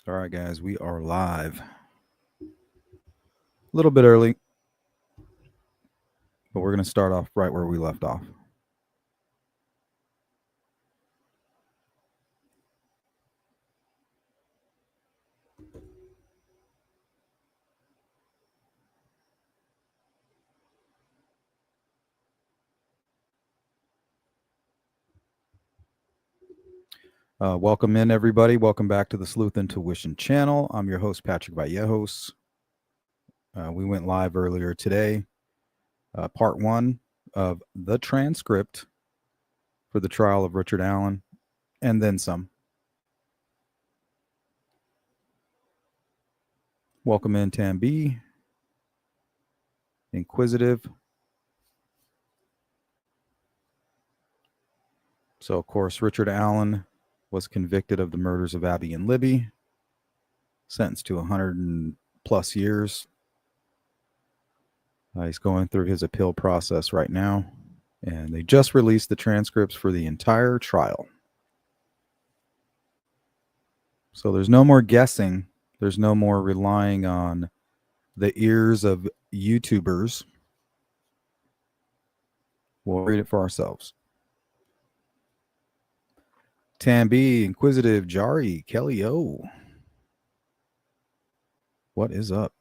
All right, guys, we are live. A little bit early, but we're going to start off right where we left off. Welcome in, everybody. Welcome back to the Sleuth Intuition channel. I'm your host, Patrick Vallejos. We went live earlier today, part one of the transcript for the trial of Richard Allen, and then some. Welcome in, Tam B. Inquisitive. So, of course, Richard Allen was convicted of the murders of Abby and Libby, sentenced to 100 and plus years. He's going through his appeal process right now, and they just released the transcripts for the entire trial. So there's no more guessing. There's no more relying on the ears of YouTubers. We'll read it for ourselves. Tambi, Inquisitive, Jari, Kelly O. What is up?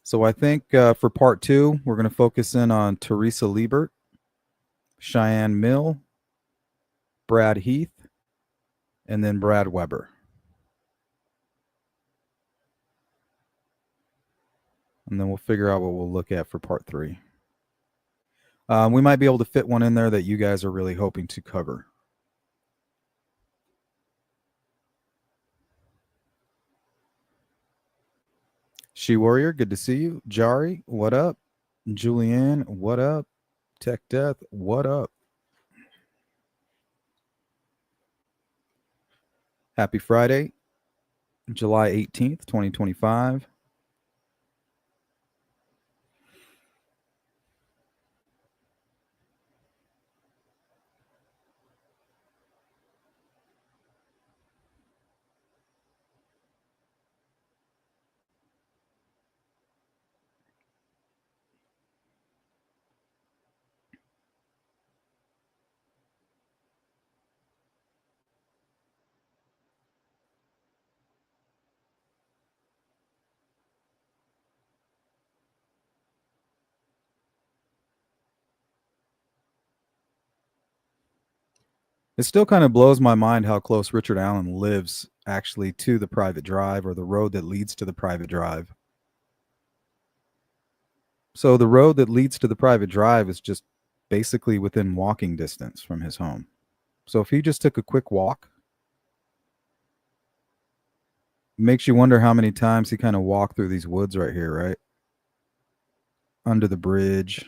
So I think for part two, we're going to focus in on Teresa Lebert, Cheyenne Mill, Brad Heath, and then Brad Weber. And then we'll figure out what we'll look at for part three. We might be able to fit one in there that you guys are really hoping to cover. She Warrior, good to see you. Jari, what up? Julianne, what up? Tech Death, what up? Happy Friday, July 18th, 2025. It still kind of blows my mind how close Richard Allen lives actually to the private drive or the road that leads to the private drive. So the road that leads to the private drive is just basically within walking distance from his home. So if he just took a quick walk, it makes you wonder how many times he kind of walked through these woods right here, right? Under the bridge.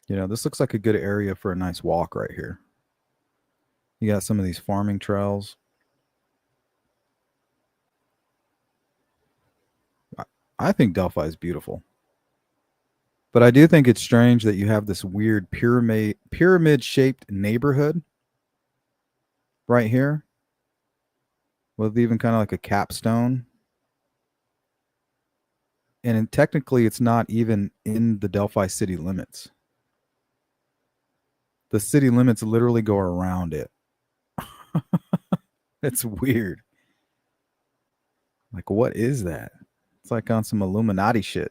You know, this looks like a good area for a nice walk right here. You got some of these farming trails. I think Delphi is beautiful. But I do think it's strange that you have this weird pyramid-shaped neighborhood right here with even kind of like a capstone. And technically, it's not even in the Delphi city limits. The city limits literally go around it. It's weird. Like, what is that? It's like on some Illuminati shit.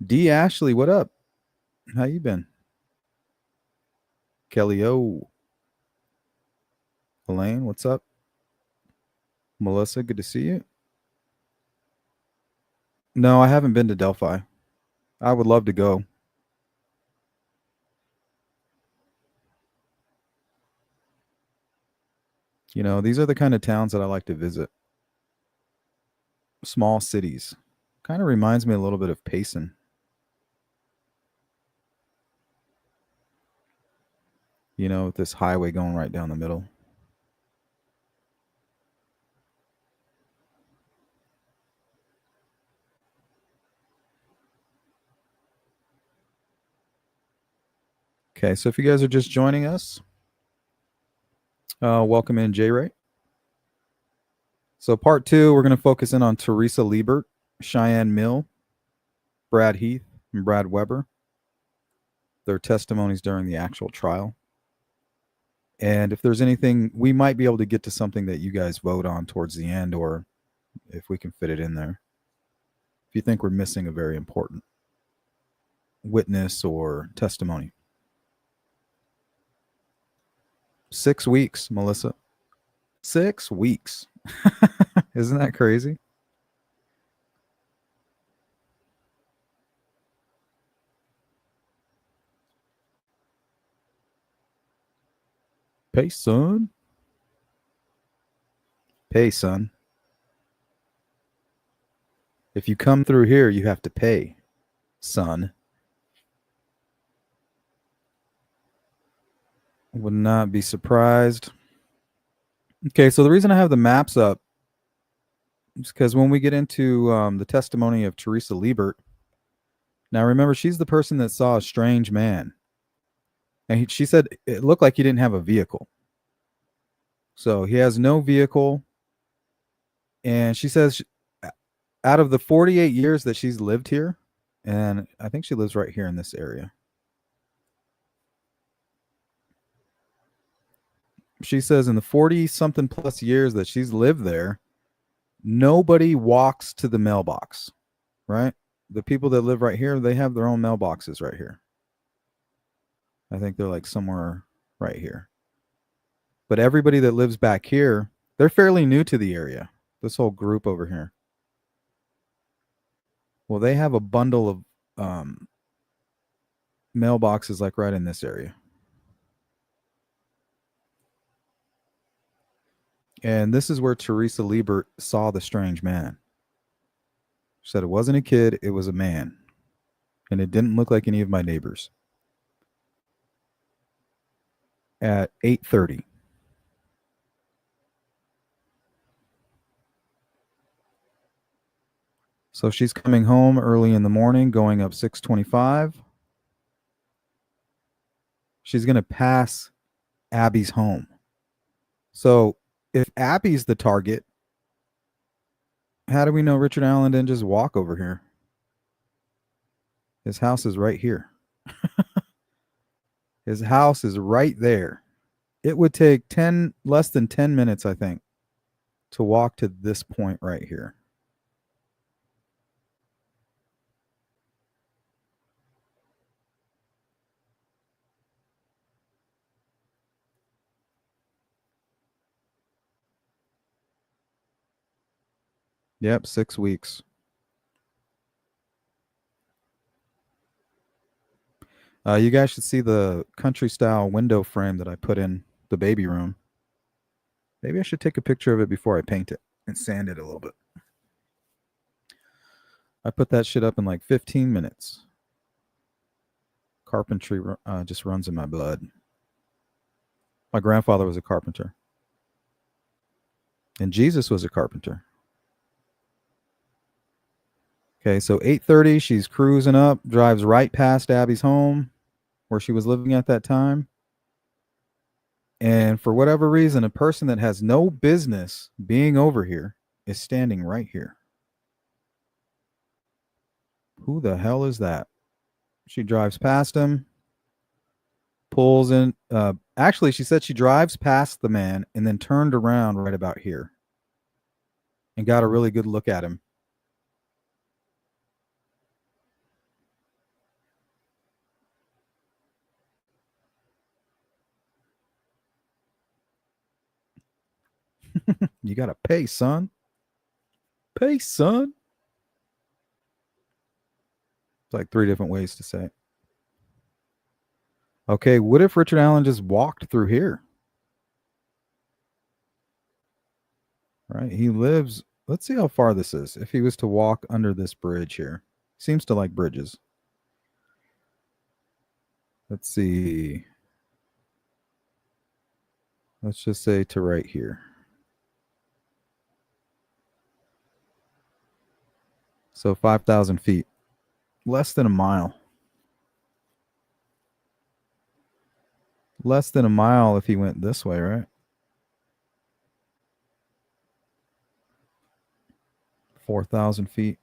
D. Ashley, what up? How you been? Kelly O. Elaine, what's up? Melissa, good to see you. No, I haven't been to Delphi. I would love to go. You know, these are the kind of towns that I like to visit. Small cities. Kind of reminds me a little bit of Payson. You know, with this highway going right down the middle. Okay, so if you guys are just joining us, welcome in, J-Ray. So part 2, we're going to focus in on Teresa Lebert, Cheyenne Mill, Brad Heath, and Brad Weber, their testimonies during the actual trial. And if there's anything, we might be able to get to something that you guys vote on towards the end, or if we can fit it in there. If you think we're missing a very important witness or testimony. 6 weeks, Melissa. 6 weeks. Isn't that crazy? Pay, son. Pay, son. If you come through here, you have to pay, son. Would not be surprised. Okay, so the reason I have the maps up is because when we get into the testimony of Teresa Lebert, now remember, she's the person that saw a strange man. And she said it looked like he didn't have a vehicle. So he has no vehicle. And she says out of the 48 years that she's lived here, and I think she lives right here in this area. She says in the 40-something plus years that she's lived there, nobody walks to the mailbox, right? The people that live right here, they have their own mailboxes right here. I think they're like somewhere right here. But everybody that lives back here, they're fairly new to the area, this whole group over here. Well, they have a bundle of mailboxes like right in this area. And this is where Teresa Lebert saw the strange man. She said it wasn't a kid, it was a man. And it didn't look like any of my neighbors. At 8:30. So she's coming home early in the morning, going up 625. She's going to pass Abby's home. So if Abby's the target, how do we know Richard Allen didn't just walk over here? His house is right here. His house is right there. It would take less than 10 minutes, I think, to walk to this point right here. Yep, 6 weeks. You guys should see the country style window frame that I put in the baby room. Maybe I should take a picture of it before I paint it and sand it a little bit. I put that shit up in like 15 minutes. Carpentry just runs in my blood. My grandfather was a carpenter. And Jesus was a carpenter. Okay, so 8:30, she's cruising up, drives right past Abby's home where she was living at that time. And for whatever reason, a person that has no business being over here is standing right here. Who the hell is that? She drives past him, pulls in. Actually, she said she drives past the man and then turned around right about here and got a really good look at him. You got to pay, son. Pay, son. It's like 3 different ways to say it. Okay, what if Richard Allen just walked through here? Right, he lives, let's see how far this is. If he was to walk under this bridge here. Seems to like bridges. Let's see. Let's just say to right here. So 5,000 feet. Less than a mile. less than a mile if he went this way, right? 4,000 feet.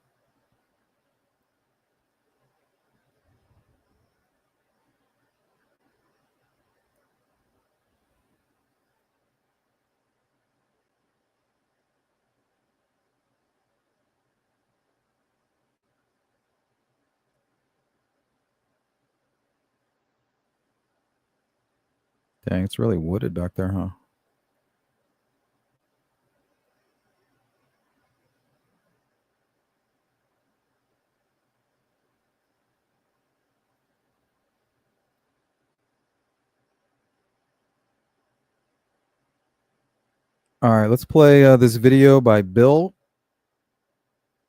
Dang, it's really wooded back there, huh? All right, let's play this video by Bill.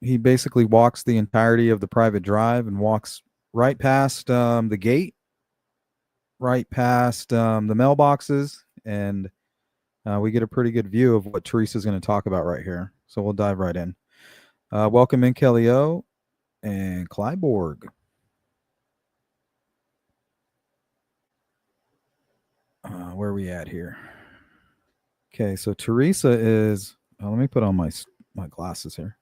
He basically walks the entirety of the private drive and walks right past the gate, right past the mailboxes, and we get a pretty good view of what Teresa's going to talk about right here. So we'll dive right in. Welcome in, Kelly O and Clyborg. Where are we at here? Okay, so Teresa is. Let me put on my glasses here.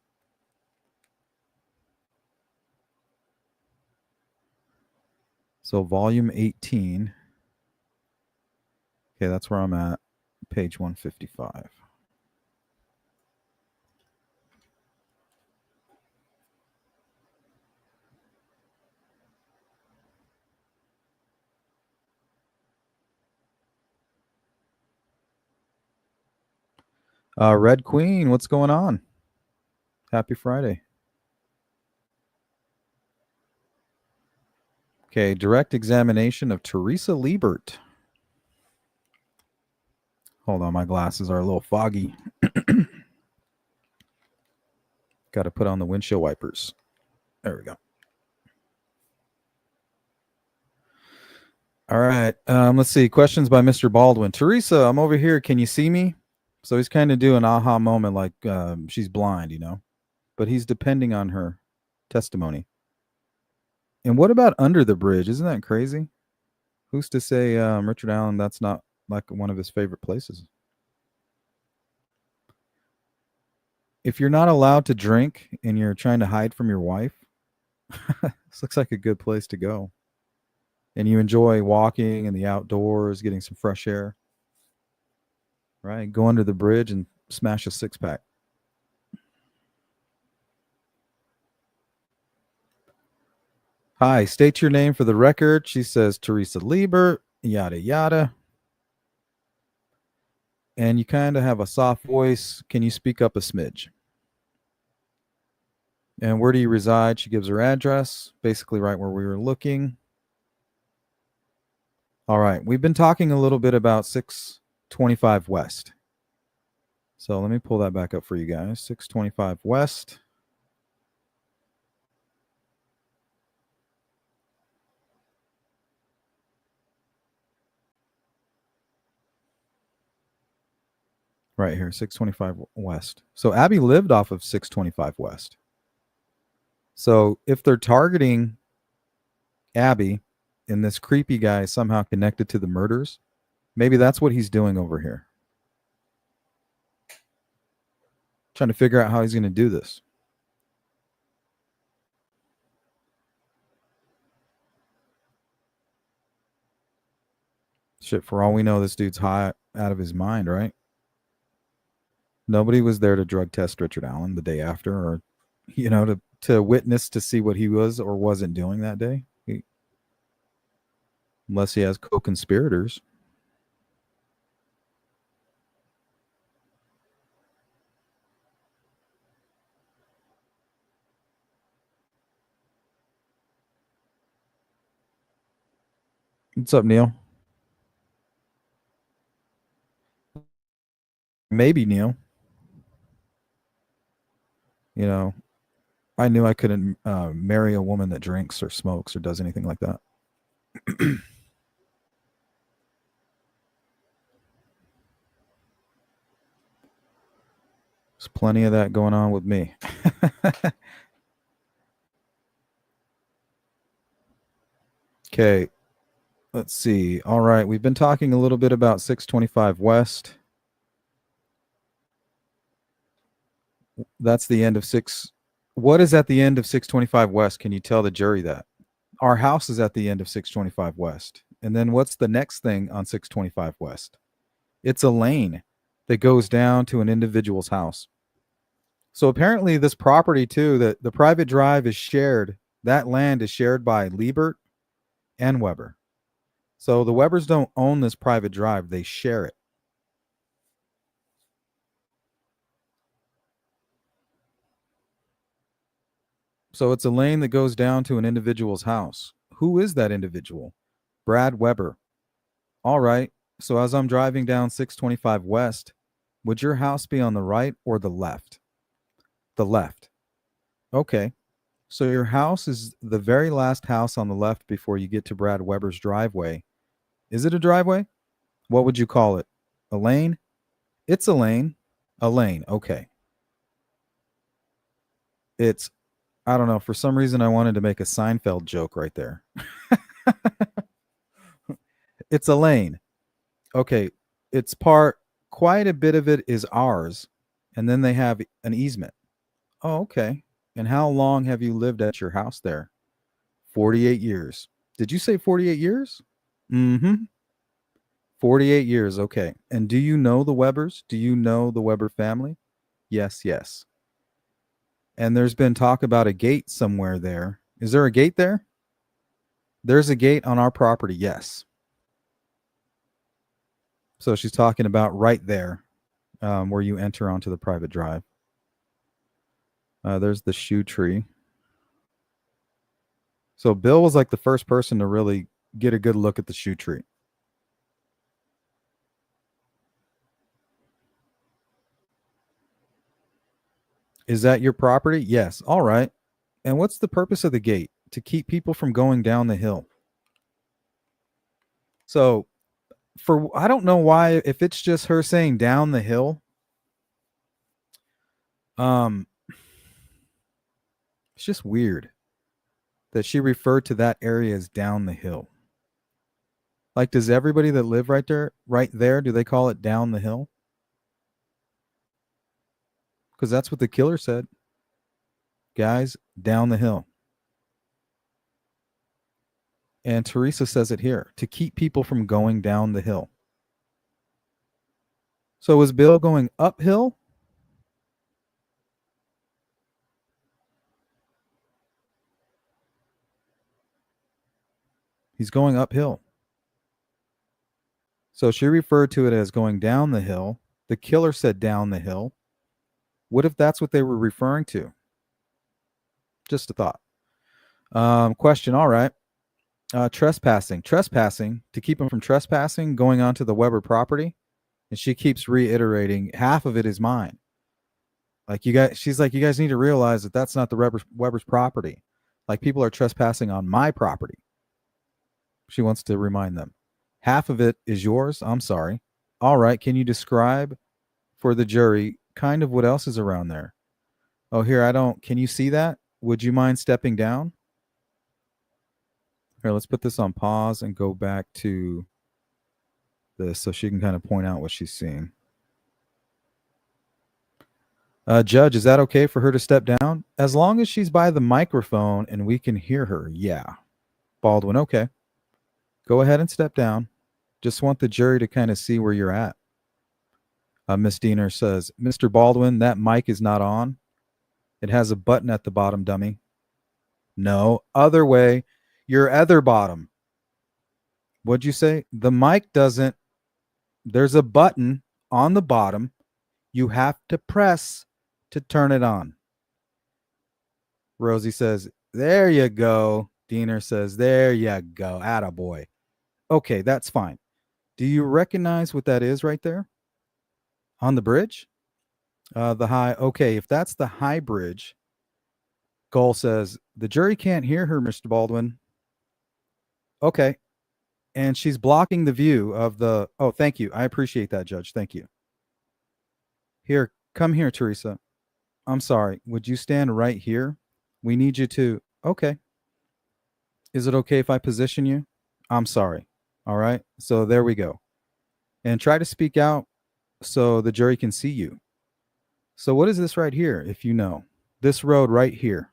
So volume 18. Okay, that's where I'm at. Page 155. Red Queen, what's going on? Happy Friday. Okay, direct examination of Teresa Lebert. Hold on, my glasses are a little foggy. Got to put on the windshield wipers. There we go. All right, let's see. Questions by Mr. Baldwin. Teresa, I'm over here. Can you see me? So he's kind of doing an aha moment like she's blind, you know. But he's depending on her testimony. And what about under the bridge? Isn't that crazy? Who's to say Richard Allen, that's not like one of his favorite places? If you're not allowed to drink and you're trying to hide from your wife, this looks like a good place to go. And you enjoy walking in the outdoors, getting some fresh air, right? Go under the bridge and smash a six-pack. Hi, state your name for the record. She says Teresa Lebert, yada, yada. And you kind of have a soft voice. Can you speak up a smidge? And where do you reside? She gives her address, basically right where we were looking. All right, we've been talking a little bit about 625 West. So let me pull that back up for you guys. 625 West. Right here, 625 West. So Abby lived off of 625 West. So if they're targeting Abby and this creepy guy is somehow connected to the murders, maybe that's what he's doing over here. Trying to figure out how he's going to do this. Shit, for all we know, this dude's high out of his mind, right? Nobody was there to drug test Richard Allen the day after, or, you know, to witness to see what he was or wasn't doing that day. Unless he has co-conspirators. What's up, Neil? Maybe, Neil. You know, I knew I couldn't marry a woman that drinks or smokes or does anything like that. There's plenty of that going on with me. Okay. Let's see. All right. We've been talking a little bit about 625 West. That's the end of six. What is at the end of 625 West? Can you tell the jury that? Our house is at the end of 625 West. And then what's the next thing on 625 West? It's a lane that goes down to an individual's house. So apparently this property too, the private drive is shared. That land is shared by Lebert and Weber. So the Webers don't own this private drive, they share it. So it's a lane that goes down to an individual's house. Who is that individual? Brad Weber. All right. So as I'm driving down 625 West, would your house be on the right or the left? The left. Okay. So your house is the very last house on the left before you get to Brad Weber's driveway. Is it a driveway? What would you call it? A lane? It's a lane. A lane. Okay. It's, I don't know. For some reason, I wanted to make a Seinfeld joke right there. It's a lane. Okay. It's quite a bit of it is ours. And then they have an easement. Oh, okay. And how long have you lived at your house there? 48 years. Did you say 48 years? Mm-hmm. 48 years. Okay. And do you know the Webers? Do you know the Weber family? Yes, yes. And there's been talk about a gate somewhere there. Is there a gate there? There's a gate on our property. Yes. So she's talking about right there where you enter onto the private drive. There's the shoe tree. So Bill was like the first person to really get a good look at the shoe tree. Is that your property? Yes. All right. And what's the purpose of the gate? To keep people from going down the hill. So I don't know why, if it's just her saying down the hill, it's just weird that she referred to that area as down the hill. Like, does everybody that live right there, do they call it down the hill? Because that's what the killer said. Guys, down the hill. And Teresa says it here, to keep people from going down the hill. So is Bill going uphill? He's going uphill. So she referred to it as going down the hill. The killer said down the hill. What if that's what they were referring to? Just a thought. Question. All right. Trespassing. Trespassing, to keep him from trespassing, going onto the Weber property. And she keeps reiterating, half of it is mine. Like, she's like, you guys need to realize that that's not the Weber's property. Like, people are trespassing on my property. She wants to remind them. Half of it is yours. I'm sorry. All right. Can you describe for the jury kind of what else is around there? Oh, here, can you see that? Would you mind stepping down? Here, let's put this on pause and go back to this so she can kind of point out what she's seeing. Judge, is that okay for her to step down? As long as she's by the microphone and we can hear her. Yeah. Baldwin, okay. Go ahead and step down. Just want the jury to kind of see where you're at. Miss Diener says, Mr. Baldwin, that mic is not on. It has a button at the bottom, dummy. No, other way. Your other bottom. What'd you say? The mic doesn't. There's a button on the bottom. You have to press to turn it on. Rosie says, there you go. Diener says, there you go. Attaboy. Okay, that's fine. Do you recognize what that is right there? On the bridge? The high. Okay, if that's the high bridge, Goal says, the jury can't hear her, Mr. Baldwin. Okay. And she's blocking the view of the. Oh, thank you. I appreciate that, Judge. Thank you. Here, come here, Teresa. I'm sorry. Would you stand right here? We need you to. Okay. Is it okay if I position you? I'm sorry. All right. So there we go. And try to speak out so the jury can see you. So what is this right here, if you know? This road right here.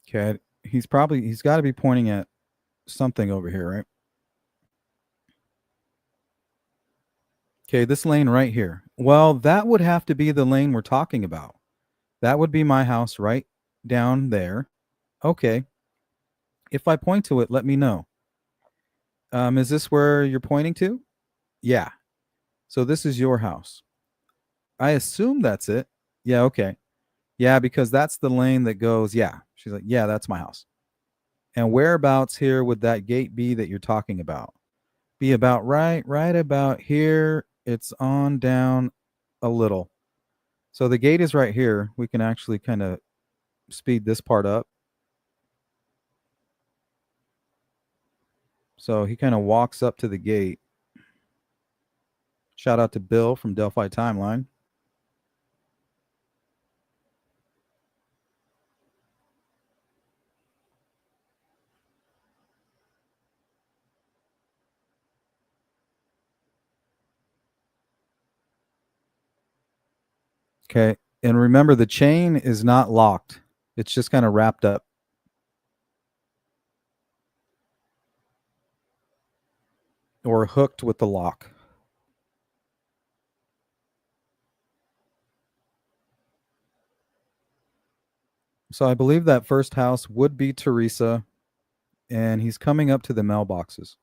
Okay. He's got to be pointing at something over here, right? Okay, this lane right here. Well, that would have to be the lane we're talking about. That would be my house right down there. Okay. If I point to it, let me know. Is this where you're pointing to? Yeah. So this is your house. I assume that's it. Yeah, okay. Yeah, because that's the lane that goes, yeah. She's like, yeah, that's my house. And whereabouts here would that gate be that you're talking about? Be about right about here. It's on down a little. So the gate is right here. We can actually kind of speed this part up. So he kind of walks up to the gate. Shout out to Bill from Delphi Timeline. Okay. And remember, the chain is not locked. It's just kind of wrapped up. Or hooked with the lock. So I believe that first house would be Teresa, and he's coming up to the mailboxes.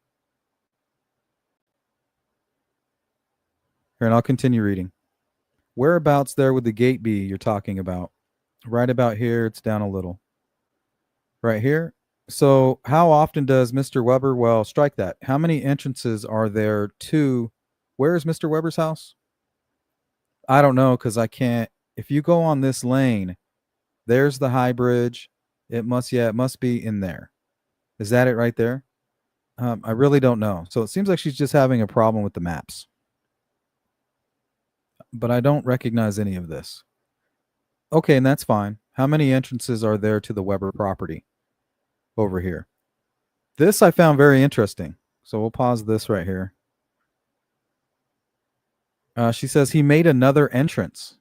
Here, and I'll continue reading. Whereabouts there would the gate be you're talking about? Right about here, it's down a little. Right here? So how often does Mr. Weber, well, strike that. How many entrances are there to, where is Mr. Weber's house? I don't know because I can't, if you go on this lane, there's the high bridge. It must be in there. Is that it right there? I really don't know. So it seems like she's just having a problem with the maps. But I don't recognize any of this. Okay, and that's fine. How many entrances are there to the Weber property over here? This I found very interesting. So we'll pause this right here. She says he made another entrance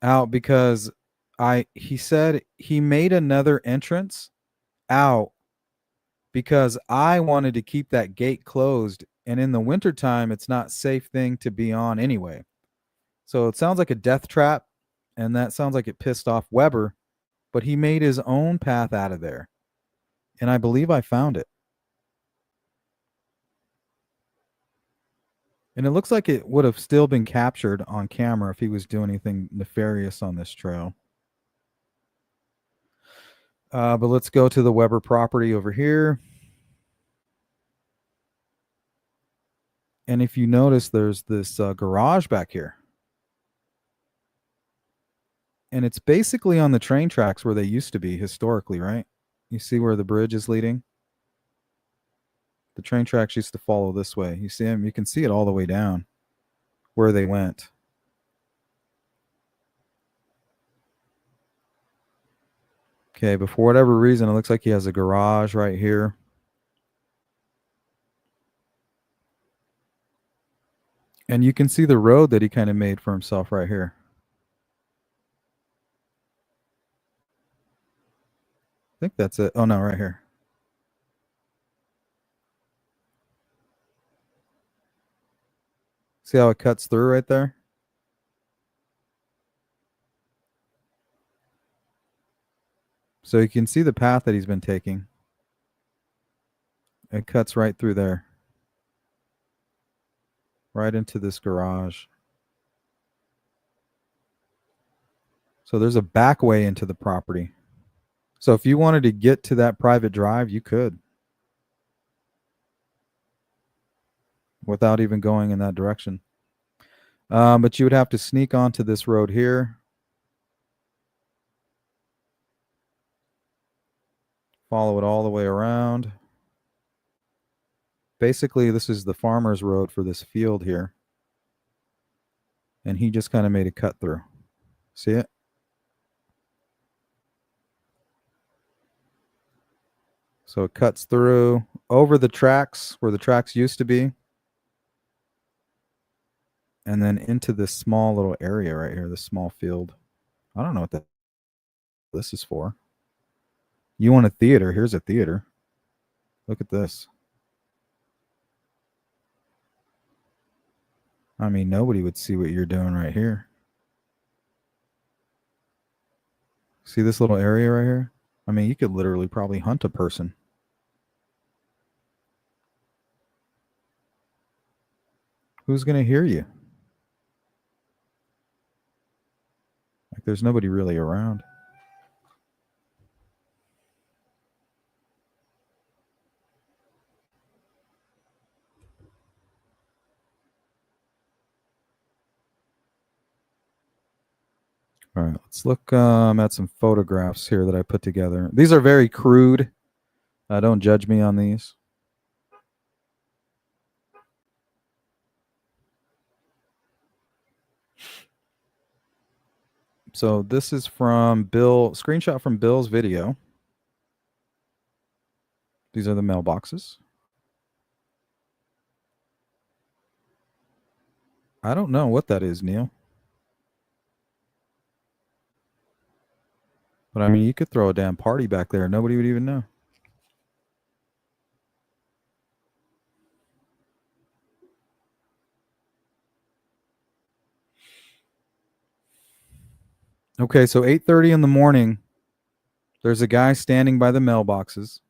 out because he said he made another entrance out because I wanted to keep that gate closed, and in the wintertime it's not safe thing to be on anyway. So it sounds like a death trap, and that sounds like it pissed off Weber, but he made his own path out of there. And I believe I found it. And it looks like it would have still been captured on camera if he was doing anything nefarious on this trail. But let's go to the Weber property over here. And if you notice, there's this garage back here. And it's basically on the train tracks where they used to be historically, right? You see where the bridge is leading? The train tracks used to follow this way. You see them? You can see it all the way down where they went. Okay, but for whatever reason, it looks like he has a garage right here. And you can see the road that he kind of made for himself right here. I think that's it. Oh, no, right here. See how it cuts through right there? So you can see the path that he's been taking. It cuts right through there. Right into this garage. So there's a back way into the property. So if you wanted to get to that private drive, you could. Without even going in that direction. But you would have to sneak onto this road here. Follow it all the way around. Basically, this is the farmer's road for this field here. And he just kind of made a cut through. See it? So it cuts through over the tracks where the tracks used to be. And then into this small little area right here, this small field. I don't know what this is for. You want a theater? Here's a theater. Look at this. I mean, nobody would see what you're doing right here. See this little area right here? I mean, you could literally probably hunt a person. Who's going to hear you? Like, there's nobody really around. All right, let's look at some photographs here that I put together. These are very crude. Don't judge me on these. So this is from Bill, screenshot from Bill's video. These are the mailboxes. I don't know what that is, Neil. But I mean, you could throw a damn party back there. Nobody would even know. Okay, so 8:30 in the morning, there's a guy standing by the mailboxes.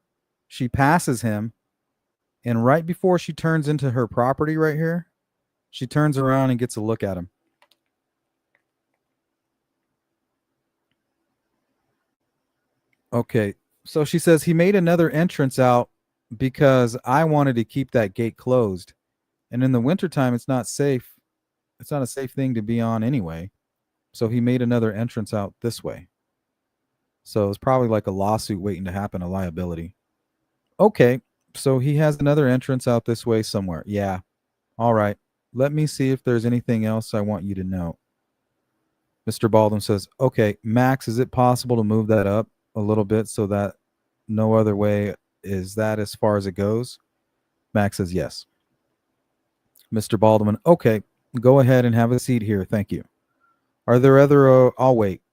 She passes him, and right before she turns into her property right here, she turns around and gets a look at him. Okay, so she says he made another entrance out because I wanted to keep that gate closed. And in the wintertime, it's not safe. It's not a safe thing to be on anyway. So he made another entrance out this way. So it's probably like a lawsuit waiting to happen, a liability. Okay, so he has another entrance out this way somewhere. Yeah. All right. Let me see if there's anything else I want you to know. Mr. Baldwin says, okay, Max, is it possible to move that up a little bit so that no other way is that as far as it goes? Max says yes. Mr. Baldwin, okay, go ahead and have a seat here. Thank you. Are there other, I'll wait.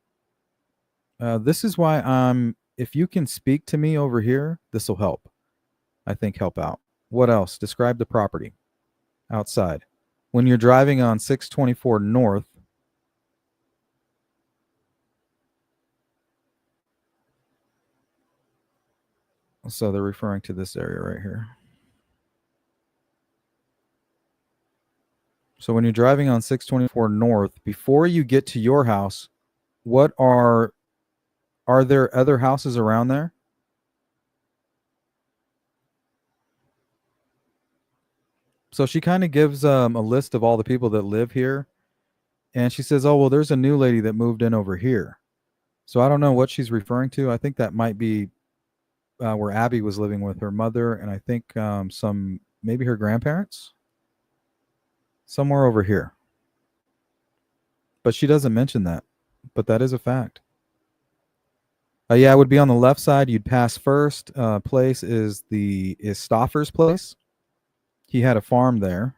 This is why if you can speak to me over here, this will help. I think help out. What else? Describe the property outside. When you're driving on 624 North, so they're referring to this area right here. So when you're driving on 624 North, before you get to your house, what are there other houses around there? So she kind of gives a list of all the people that live here. And she says, oh, well, there's a new lady that moved in over here. So I don't know what she's referring to. I think that might be where Abby was living with her mother. And I think maybe her grandparents. Somewhere over here. But she doesn't mention that. But that is a fact. Yeah, it would be on the left side. You'd pass first. Place is Stoffer's place. He had a farm there.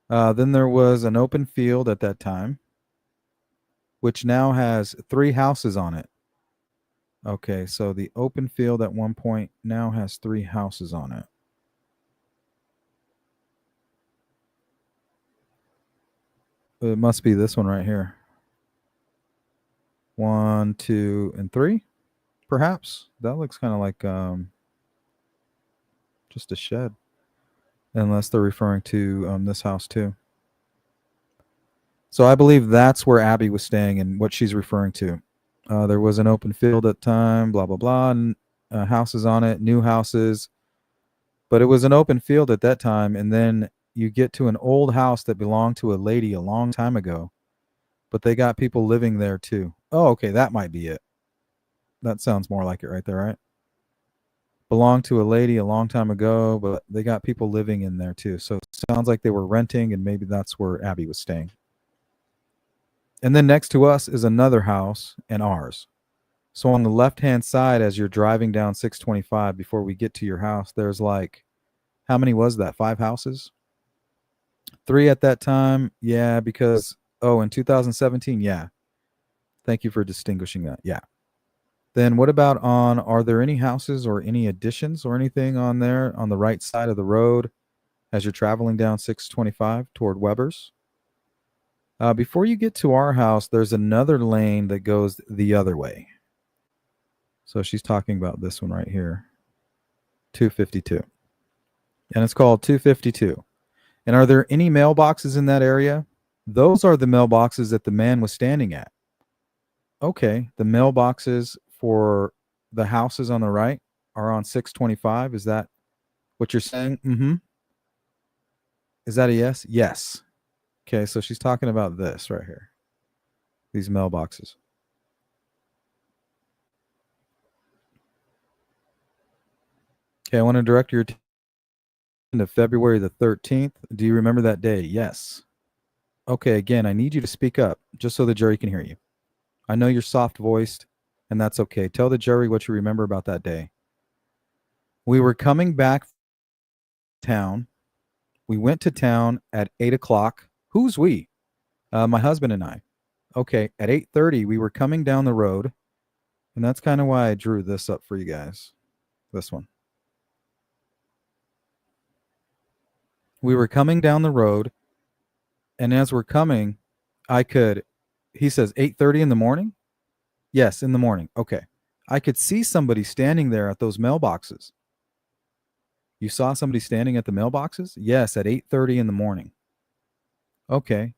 Then there was an open field at that time, which now has 3 houses on it. Okay, so the open field at one point now has 3 houses on it. It must be this one right here. 1, 2, and 3, perhaps. That looks kind of like just a shed, unless they're referring to this house too. So I believe that's where Abby was staying and what she's referring to. There was an open field at the time, blah, blah, blah, and houses on it, new houses. But it was an open field at that time, and then you get to an old house that belonged to a lady a long time ago, but they got people living there too. Oh, okay, that might be it. That sounds more like it right there, right? Belonged to a lady a long time ago, but they got people living in there too. So it sounds like they were renting, and maybe that's where Abby was staying. And then next to us is another house and ours. So on the left-hand side, as you're driving down 625 before we get to your house, there's like, how many was that? 5 houses? 3 at that time? Yeah, because, in 2017? Yeah. Thank you for distinguishing that. Yeah. Then what about are there any houses or any additions or anything on there on the right side of the road as you're traveling down 625 toward Weber's? Before you get to our house, there's another lane that goes the other way. So she's talking about this one right here, 252. And it's called 252. And are there any mailboxes in that area? Those are the mailboxes that the man was standing at. Okay, the mailboxes for the houses on the right are on 625. Is that what you're saying? Mm-hmm. Is that a yes? Yes. Okay, so she's talking about this right here. These mailboxes. Okay, I want to direct your attention to February the 13th. Do you remember that day? Yes. Okay, again, I need you to speak up just so the jury can hear you. I know you're soft-voiced, and that's okay. Tell the jury what you remember about that day. We were coming back town. We went to town at 8 o'clock. Who's we? My husband and I. Okay, at 8:30, we were coming down the road, and that's kind of why I drew this up for you guys, this one. We were coming down the road, and as we're coming, he says 8:30 in the morning? Yes, in the morning. Okay. I could see somebody standing there at those mailboxes. You saw somebody standing at the mailboxes? Yes, at 8:30 in the morning. Okay.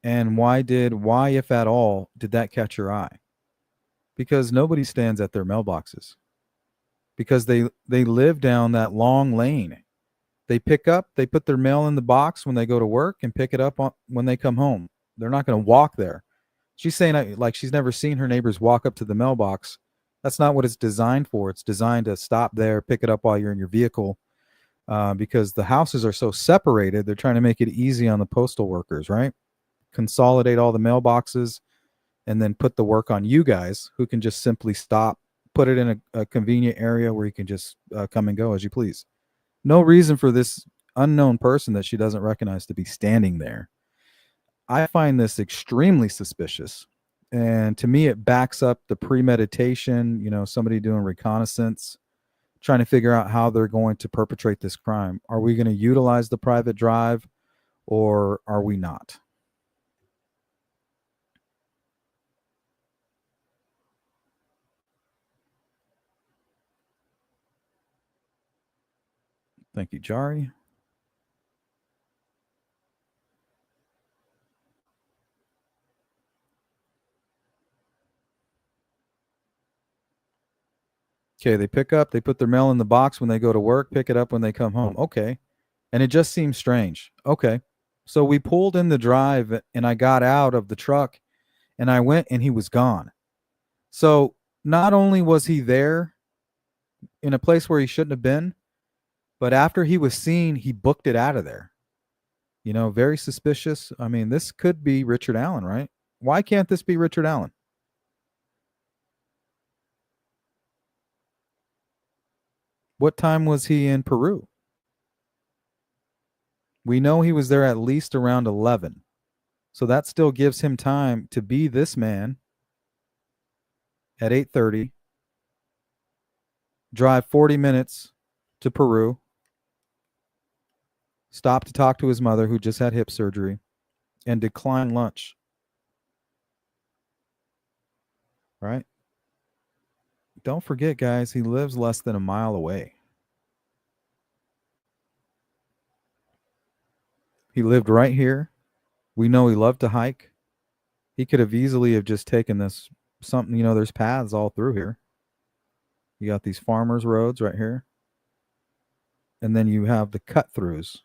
And why, if at all, did that catch your eye? Because nobody stands at their mailboxes. Because they live down that long lane. They put their mail in the box when they go to work and pick it up when they come home. They're not going to walk there. She's saying like she's never seen her neighbors walk up to the mailbox. That's not what it's designed for. It's designed to stop there, pick it up while you're in your vehicle, because the houses are so separated. They're trying to make it easy on the postal workers, right? Consolidate all the mailboxes and then put the work on you guys who can just simply stop, put it in a convenient area where you can just come and go as you please. No reason for this unknown person that she doesn't recognize to be standing there. I find this extremely suspicious. And to me, it backs up the premeditation, somebody doing reconnaissance, trying to figure out how they're going to perpetrate this crime. Are we going to utilize the private drive or are we not? Thank you, Jari. Okay, they put their mail in the box when they go to work, pick it up when they come home. Okay. And it just seems strange. Okay. So we pulled in the drive and I got out of the truck and I went and he was gone. So not only was he there in a place where he shouldn't have been, but after he was seen, he booked it out of there. Very suspicious. I mean, this could be Richard Allen, right? Why can't this be Richard Allen? What time was he in Peru? We know he was there at least around 11. So that still gives him time to be this man at 8:30, drive 40 minutes to Peru, stop to talk to his mother who just had hip surgery, and decline lunch. Right? Don't forget, guys, he lives less than a mile away. He lived right here. We know he loved to hike. He could have easily have just taken this something, there's paths all through here. You got these farmers roads right here. And then you have the cut throughs.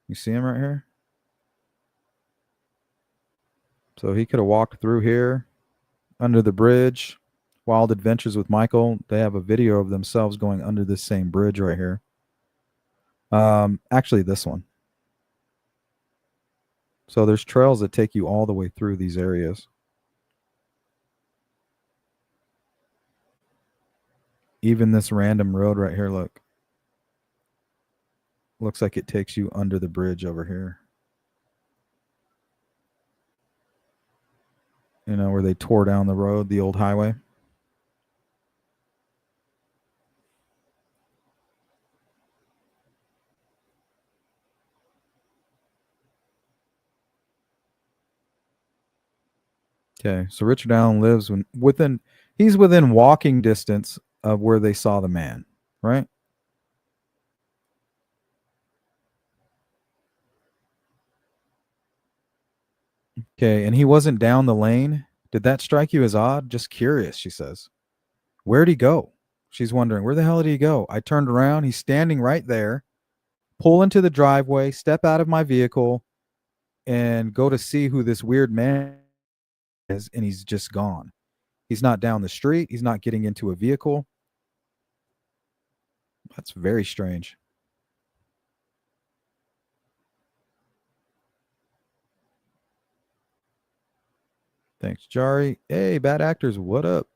You see them right here? So he could have walked through here, under the bridge. Wild Adventures with Michael. They have a video of themselves going under this same bridge right here. Actually, this one. So there's trails that take you all the way through these areas. Even this random road right here, look. Looks like it takes you under the bridge over here. You know, where they tore down the road, the old highway. Okay, so Richard Allen lives he's within walking distance of where they saw the man, right? Okay, and he wasn't down the lane. Did that strike you as odd? Just curious, she says. Where'd he go? She's wondering, where the hell did he go? I turned around. He's standing right there. Pull into the driveway, step out of my vehicle, and go to see who this weird man is, and he's just gone. He's not down the street. He's not getting into a vehicle. That's very strange. Thanks, Jari. Hey, bad actors, what up?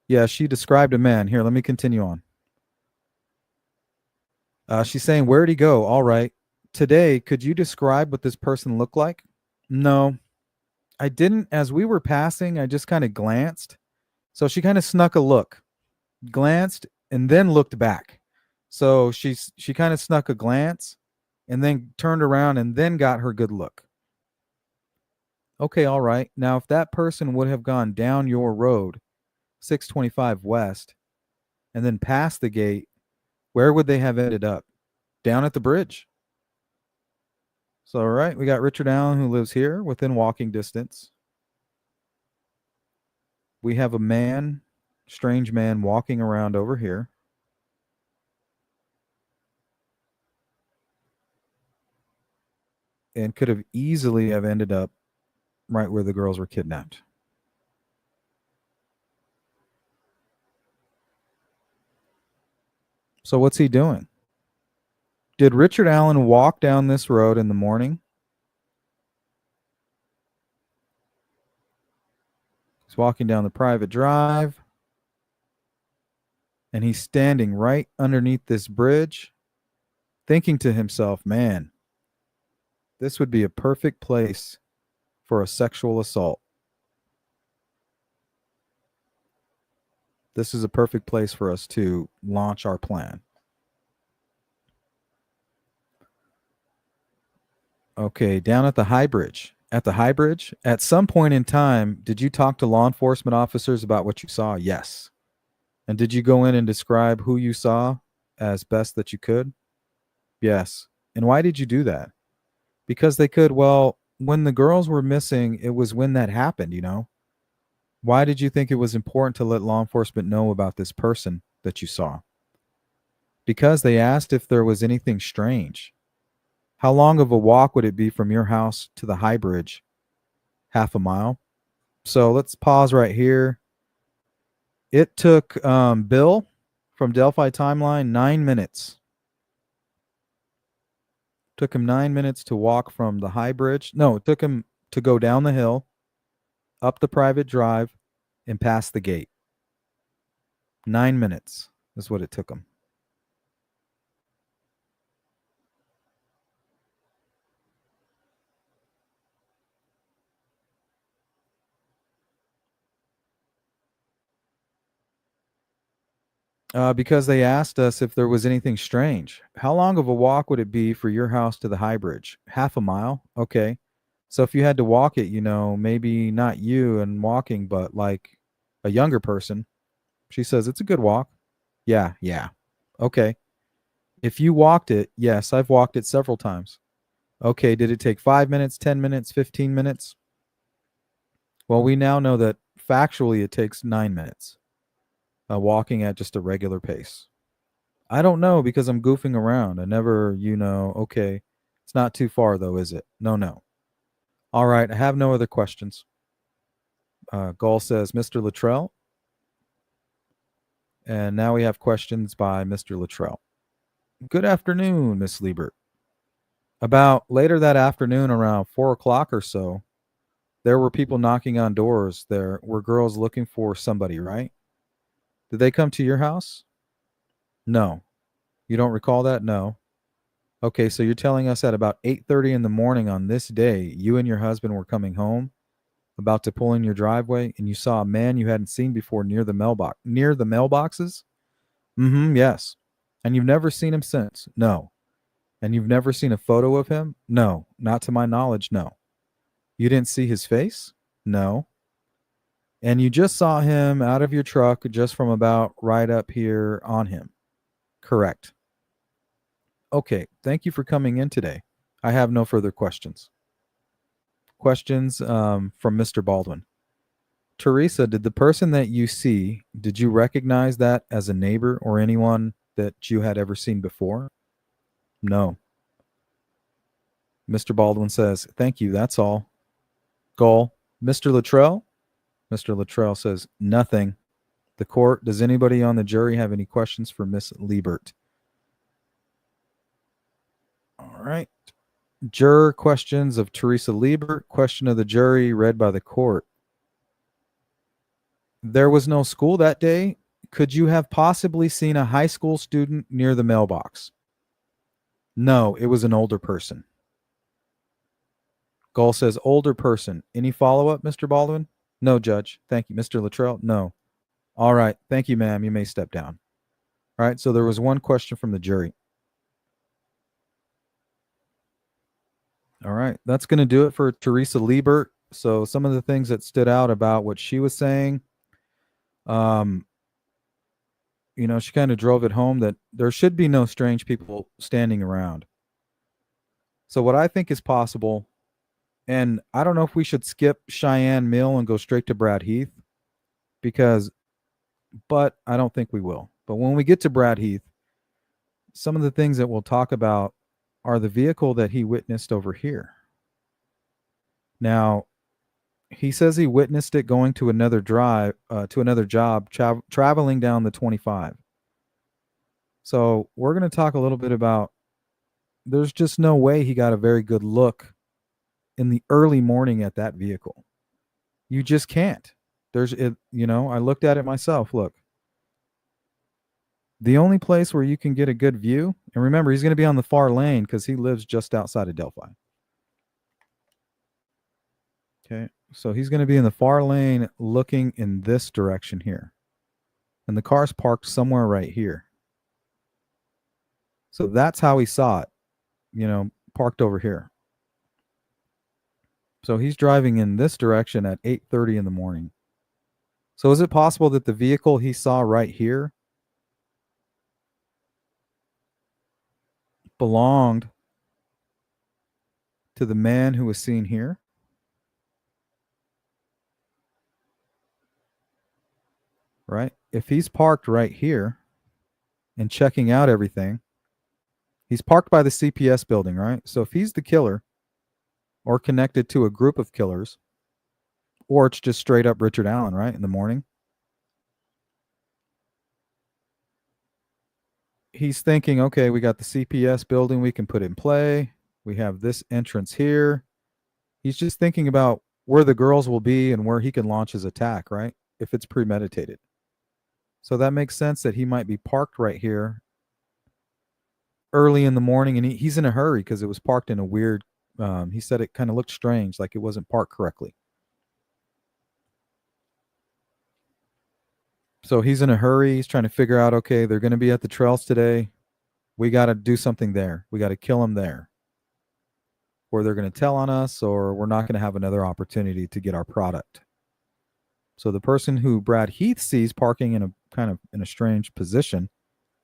Yeah, she described a man. Here, let me continue on. She's saying, where'd he go? All right. Today, could you describe what this person looked like? No, I didn't. As we were passing, I just kind of glanced. So she kind of snuck a look, glanced, and then looked back. So she kind of snuck a glance and then turned around and then got her good look. Okay, all right. Now, if that person would have gone down your road, 625 West, and then past the gate, where would they have ended up? Down at the bridge. So, all right, we got Richard Allen who lives here within walking distance. We have a man, strange man, walking around over here. And could have easily have ended up right where the girls were kidnapped. So what's he doing? Did Richard Allen walk down this road in the morning? He's walking down the private drive. And he's standing right underneath this bridge, thinking to himself, man, this would be a perfect place for a sexual assault. This is a perfect place for us to launch our plan. Okay, down at the high bridge. At the high bridge, at some point in time, did you talk to law enforcement officers about what you saw? Yes. And did you go in and describe who you saw as best that you could? Yes. And why did you do that? Because they could. Well, when the girls were missing, it was when that happened, you know? Why did you think it was important to let law enforcement know about this person that you saw? Because they asked if there was anything strange. How long of a walk would it be from your house to the high bridge? Half a mile. So let's pause right here. It took Bill from Delphi Timeline 9 minutes. Took him 9 minutes to walk from the high bridge. No, it took him to go down the hill, up the private drive, and past the gate. 9 minutes is what it took him. Because they asked us if there was anything strange. How long of a walk would it be for your house to the high bridge? Half a mile. Okay. So if you had to walk it, you know, maybe not you and walking, but like a younger person. She says it's a good walk. Yeah. Okay. If you walked it, yes, I've walked it several times. Okay. Did it take 5 minutes, 10 minutes, 15 minutes? Well, we now know that factually it takes 9 minutes. Walking at just a regular pace. I don't know because I'm goofing around. I never, okay. It's not too far though, is it? No. All right. I have no other questions. Gull says, Mr. Luttrell. And now we have questions by Mr. Luttrell. Good afternoon, Miss Lebert. About later that afternoon, around 4 o'clock or so, there were people knocking on doors. There were girls looking for somebody, right? Did they come to your house? No. You don't recall that? No. Okay, so you're telling us at about 8:30 in the morning on this day, you and your husband were coming home, about to pull in your driveway, and you saw a man you hadn't seen before near the mailboxes? Mm-hmm, yes. And you've never seen him since? No. And you've never seen a photo of him? No. Not to my knowledge, no. You didn't see his face? No. And you just saw him out of your truck just from about right up here on him? Correct. Okay, thank you for coming in today. I have no further questions. Questions from Mr. Baldwin. Teresa, did the person that you see, did you recognize that as a neighbor or anyone that you had ever seen before? No. Mr. Baldwin says, thank you, that's all. Goal. Mr. Luttrell? Mr. Luttrell says, nothing. The court, does anybody on the jury have any questions for Miss Lebert? All right. Juror questions of Teresa Lebert. Question of the jury read by the court. There was no school that day. Could you have possibly seen a high school student near the mailbox? No, it was an older person. Gull says older person. Any follow-up, Mr. Baldwin? No, Judge. Thank you. Mr. Luttrell? No. All right. Thank you, ma'am. You may step down. All right. So there was one question from the jury. All right. That's going to do it for Teresa Lebert. So some of the things that stood out about what she was saying, she kind of drove it home that there should be no strange people standing around. So what I think is possible, and I don't know if we should skip Cheyenne Mill and go straight to Brad Heath, but I don't think we will. But when we get to Brad Heath, some of the things that we'll talk about are the vehicle that he witnessed over here. Now, he says he witnessed it going to another job, traveling down the 25. So we're going to talk a little bit about, there's just no way he got a very good look in the early morning at that vehicle. You just can't. I looked at it myself. Look, the only place where you can get a good view, and remember, he's going to be on the far lane because he lives just outside of Delphi. Okay, so he's going to be in the far lane looking in this direction here. And the car's parked somewhere right here. So that's how he saw it, parked over here. So he's driving in this direction at 8:30 in the morning. So is it possible that the vehicle he saw right here belonged to the man who was seen here? Right? If he's parked right here and checking out everything, he's parked by the CPS building, right? So if he's the killer or connected to a group of killers, or it's just straight up Richard Allen, right, in the morning, he's thinking, okay, we got the CPS building we can put in play. We have this entrance here. He's just thinking about where the girls will be and where he can launch his attack, right, if it's premeditated. So that makes sense that he might be parked right here early in the morning, and he's in a hurry because it was parked in a weird, he said it kind of looked strange, like it wasn't parked correctly. So he's in a hurry. He's trying to figure out, okay, they're going to be at the trails today. We got to do something there. We got to kill them there. Or they're going to tell on us, or we're not going to have another opportunity to get our product. So the person who Brad Heath sees parking in a strange position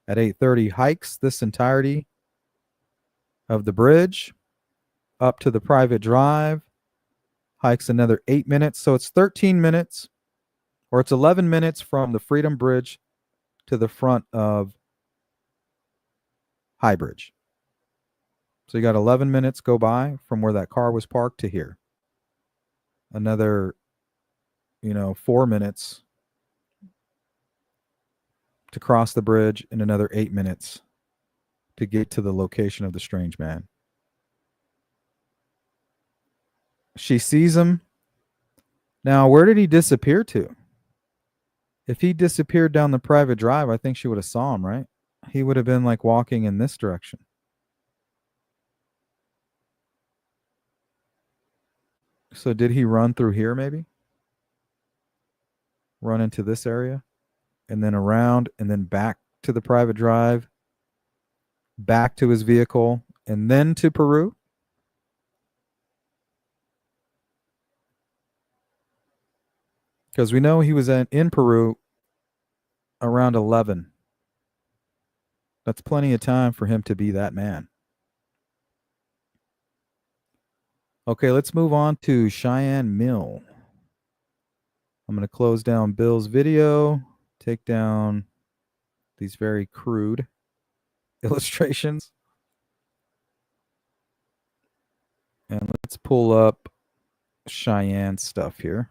at 8:30 hikes this entirety of the bridge up to the private drive, hikes another 8 minutes. So it's 13 minutes, or it's 11 minutes from the Freedom Bridge to the front of High Bridge. So you got 11 minutes go by from where that car was parked to here. Another 4 minutes to cross the bridge, and another 8 minutes to get to the location of the strange man. She sees him. Now, where did he disappear to? If he disappeared down the private drive, I think she would have saw him, right? He would have been like walking in this direction. So did he run through here maybe? Run into this area and then around and then back to the private drive, back to his vehicle, and then to Peru? Because we know he was in Peru around 11. That's plenty of time for him to be that man. Okay, let's move on to Cheyenne Mill. I'm going to close down Bill's video, take down these very crude illustrations, and let's pull up Cheyenne stuff here.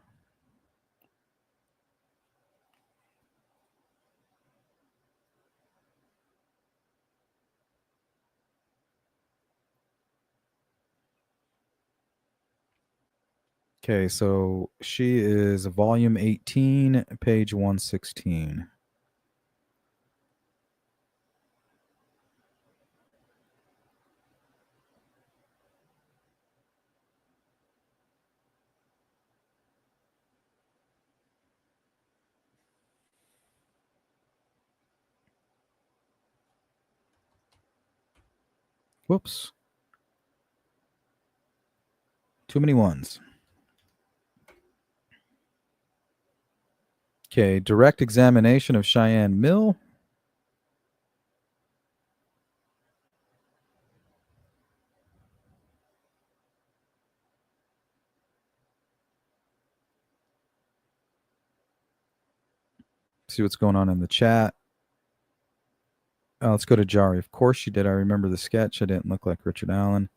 Okay, so she is volume 18, page 116. Whoops. Too many ones. Okay, direct examination of Cheyenne Mill. See what's going on in the chat. Let's go to Jari. Of course she did. I remember the sketch. I didn't look like Richard Allen.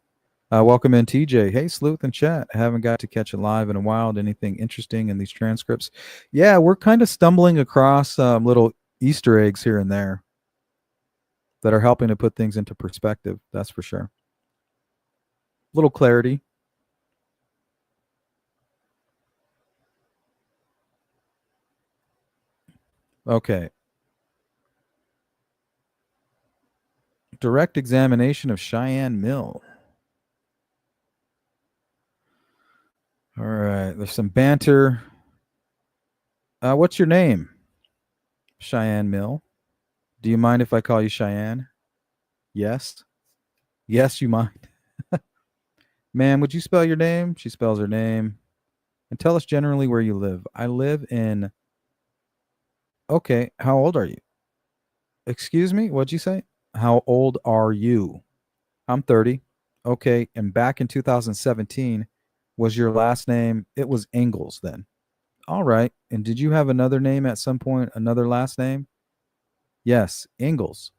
Welcome in, TJ. Hey, Sleuth and chat. I haven't got to catch it live in a while. Anything interesting in these transcripts? Yeah, we're kind of stumbling across little Easter eggs here and there that are helping to put things into perspective. That's for sure. Little clarity. Okay. Direct examination of Cheyenne Mill. All right. There's some banter. What's your name? Cheyenne Mill. Do you mind if I call you Cheyenne? Yes. Yes, you mind. Ma'am, would you spell your name? She spells her name. And tell us generally where you live. I live in... Okay. How old are you? Excuse me? What'd you say? How old are you? I'm 30. Okay. And back in 2017, was your last name? It was Ingalls then. All right. And did you have another name at some point? Another last name? Yes. Ingalls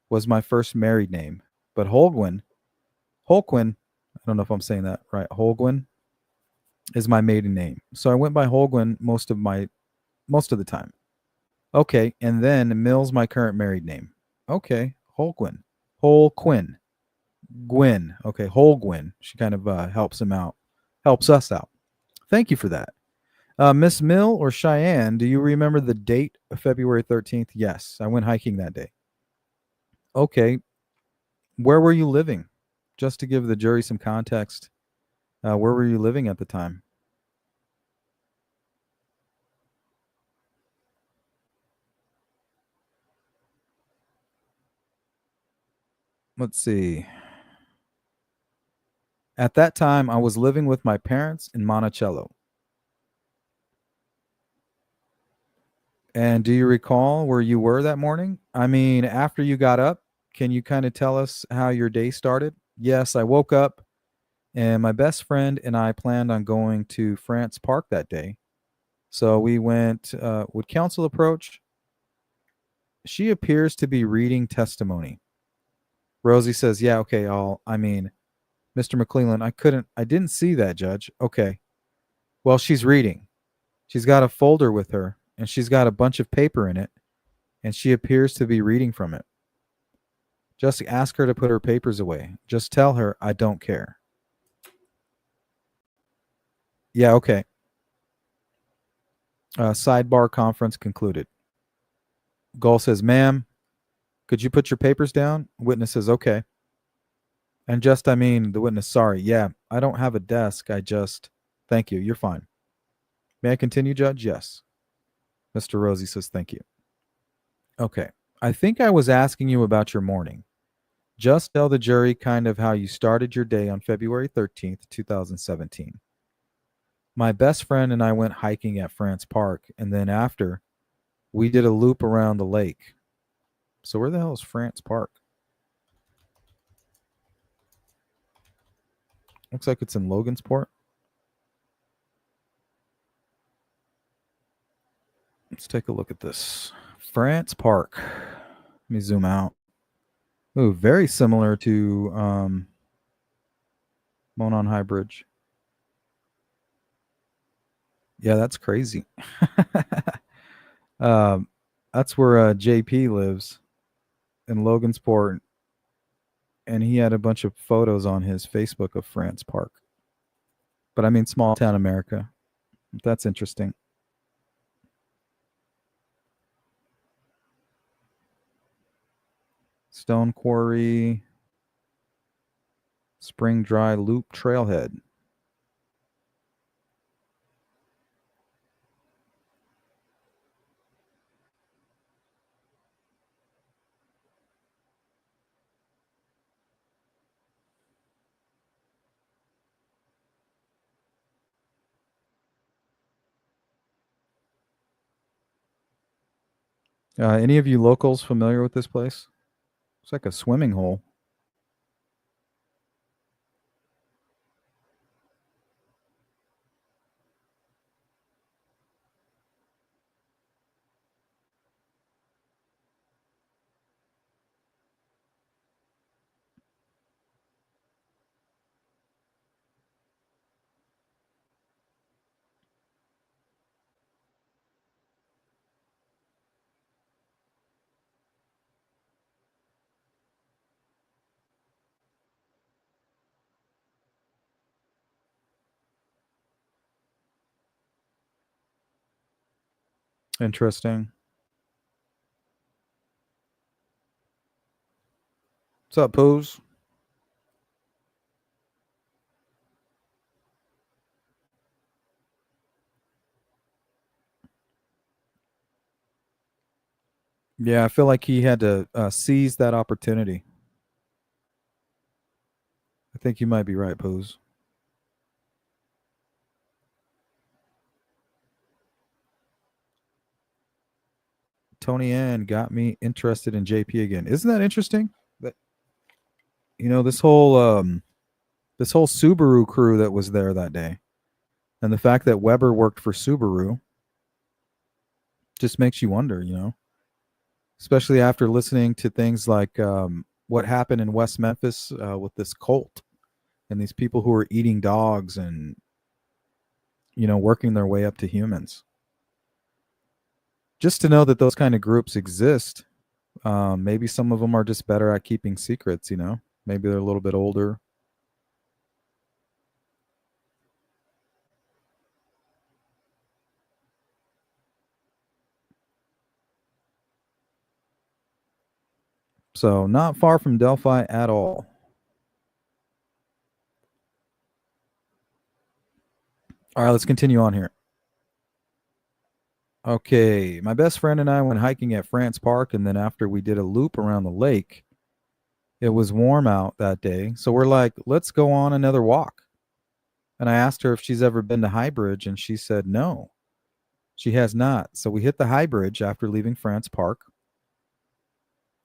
was my first married name. But Holguin, I don't know if I'm saying that right. Holguin is my maiden name. So I went by Holguin most of the time. Okay. And then Mill's my current married name. Okay. Holguin. Holquin. Gwyn. Okay. Holguin. She kind of helps us out. Thank you for that. Miss Mill or Cheyenne, do you remember the date of February 13th? Yes, I went hiking that day. Okay. Where were you living? Just to give the jury some context, where were you living at the time? Let's see. At that time, I was living with my parents in Monticello. And do you recall where you were that morning? I mean, after you got up, can you kind of tell us how your day started? Yes, I woke up and my best friend and I planned on going to France Park that day. So we went, would counsel approach? She appears to be reading testimony. Rosie says, yeah, okay, Mr. McClellan, I didn't see that, Judge. Okay. Well, she's reading. She's got a folder with her and she's got a bunch of paper in it and she appears to be reading from it. Just ask her to put her papers away. Just tell her I don't care. Yeah, okay. Sidebar conference concluded. Gull says, ma'am, could you put your papers down? Witness says, okay. And the witness, sorry, yeah, I don't have a desk. Thank you, you're fine. May I continue, Judge? Yes. Mr. Rosie says, thank you. Okay. I think I was asking you about your morning. Just tell the jury kind of how you started your day on February 13th, 2017. My best friend and I went hiking at France Park, and then after, we did a loop around the lake. So where the hell is France Park? Looks like it's in Logansport. Let's take a look at this. France Park. Let me zoom out. Ooh, very similar to Monon High Bridge. Yeah, that's crazy. That's where JP lives in Logansport, and he had a bunch of photos on his Facebook of France Park. But I mean, small town America. That's interesting. Stone Quarry, Spring Dry Loop Trailhead. Any of you locals familiar with this place? It's like a swimming hole. Interesting. What's up, Poohs? Yeah, I feel like he had to seize that opportunity. I think you might be right, Poohs. Tony Ann got me interested in JP again. Isn't that interesting? That this whole Subaru crew that was there that day, and the fact that Weber worked for Subaru just makes you wonder. Especially after listening to things like what happened in West Memphis with this cult and these people who are eating dogs and working their way up to humans. Just to know that those kind of groups exist. Maybe some of them are just better at keeping secrets. Maybe they're a little bit older. So not far from Delphi at all. All right, let's continue on here. Okay, my best friend and I went hiking at France Park, and then after we did a loop around the lake, it was warm out that day. So we're like, let's go on another walk. And I asked her if she's ever been to High Bridge, and she said no, she has not. So we hit the High Bridge after leaving France Park.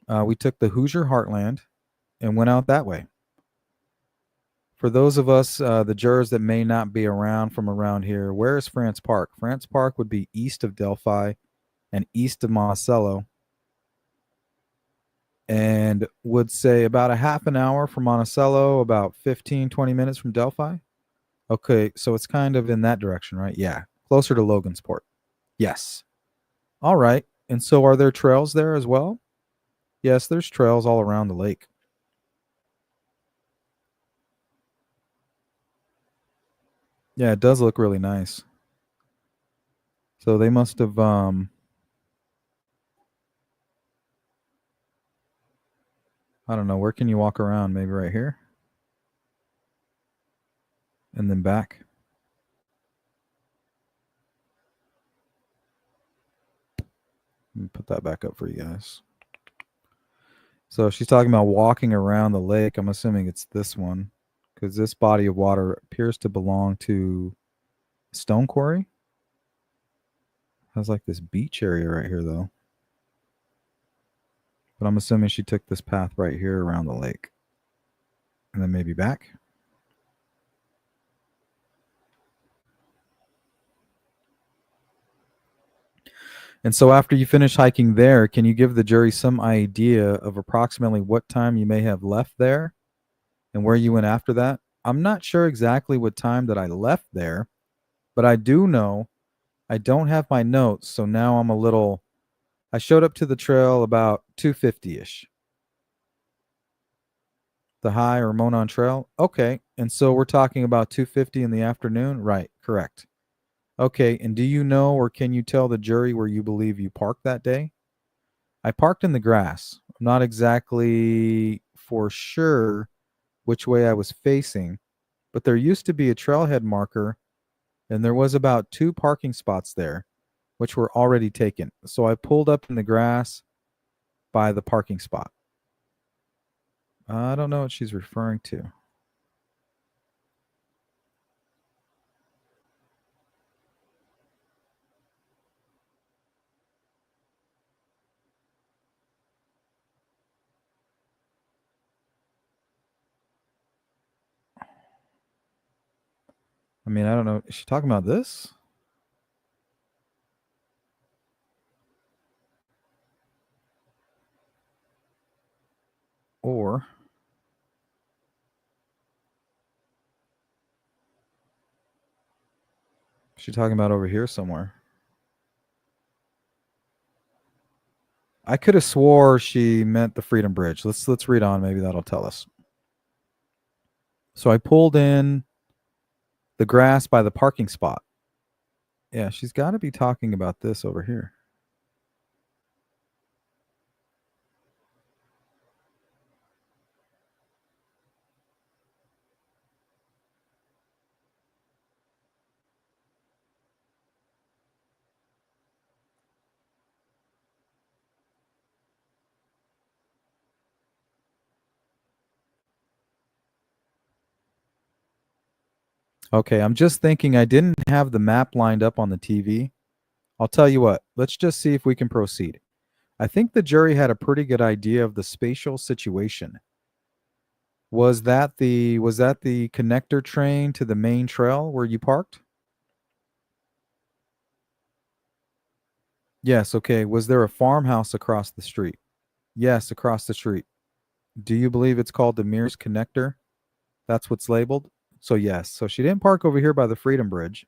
We took the Hoosier Heartland and went out that way. For those of us, the jurors that may not be around from around here, where is France Park? France Park would be east of Delphi and east of Monticello, and would say about a half an hour from Monticello, about 15, 20 minutes from Delphi. Okay, so it's kind of in that direction, right? Yeah, closer to Logansport. Yes. All right. And so are there trails there as well? Yes, there's trails all around the lake. Yeah, it does look really nice. So they must have I don't know, where can you walk around? Maybe right here? And then back. Let me put that back up for you guys. So she's talking about walking around the lake. I'm assuming it's this one because this body of water appears to belong to Stone Quarry. Has like this beach area right here though. But I'm assuming she took this path right here around the lake. And then maybe back. And so after you finish hiking there, can you give the jury some idea of approximately what time you may have left there and where you went after that? I'm not sure exactly what time that I left there, but I do know I don't have my notes, so now I showed up to the trail about 2:50ish. The high or Monon Trail? Okay. And so we're talking about 2:50 in the afternoon? Right, correct. Okay, and do you know or can you tell the jury where you believe you parked that day? I parked in the grass. I'm not exactly for sure which way I was facing, but there used to be a trailhead marker, and there was about 2 parking spots there, which were already taken. So I pulled up in the grass by the parking spot. I don't know what she's referring to. I mean, I don't know. Is she talking about this? Or is she talking about over here somewhere? I could have swore she meant the Freedom Bridge. Let's read on. Maybe that'll tell us. So I pulled in the grass by the parking spot. Yeah, she's got to be talking about this over here. Okay, I'm just thinking I didn't have the map lined up on the TV. I'll tell you what, let's just see if we can proceed. I think the jury had a pretty good idea of the spatial situation. Was that the connector train to the main trail where you parked? Yes, okay. Was there a farmhouse across the street? Yes, across the street. Do you believe it's called the Mears Connector? That's what's labeled? So yes. So she didn't park over here by the Freedom Bridge.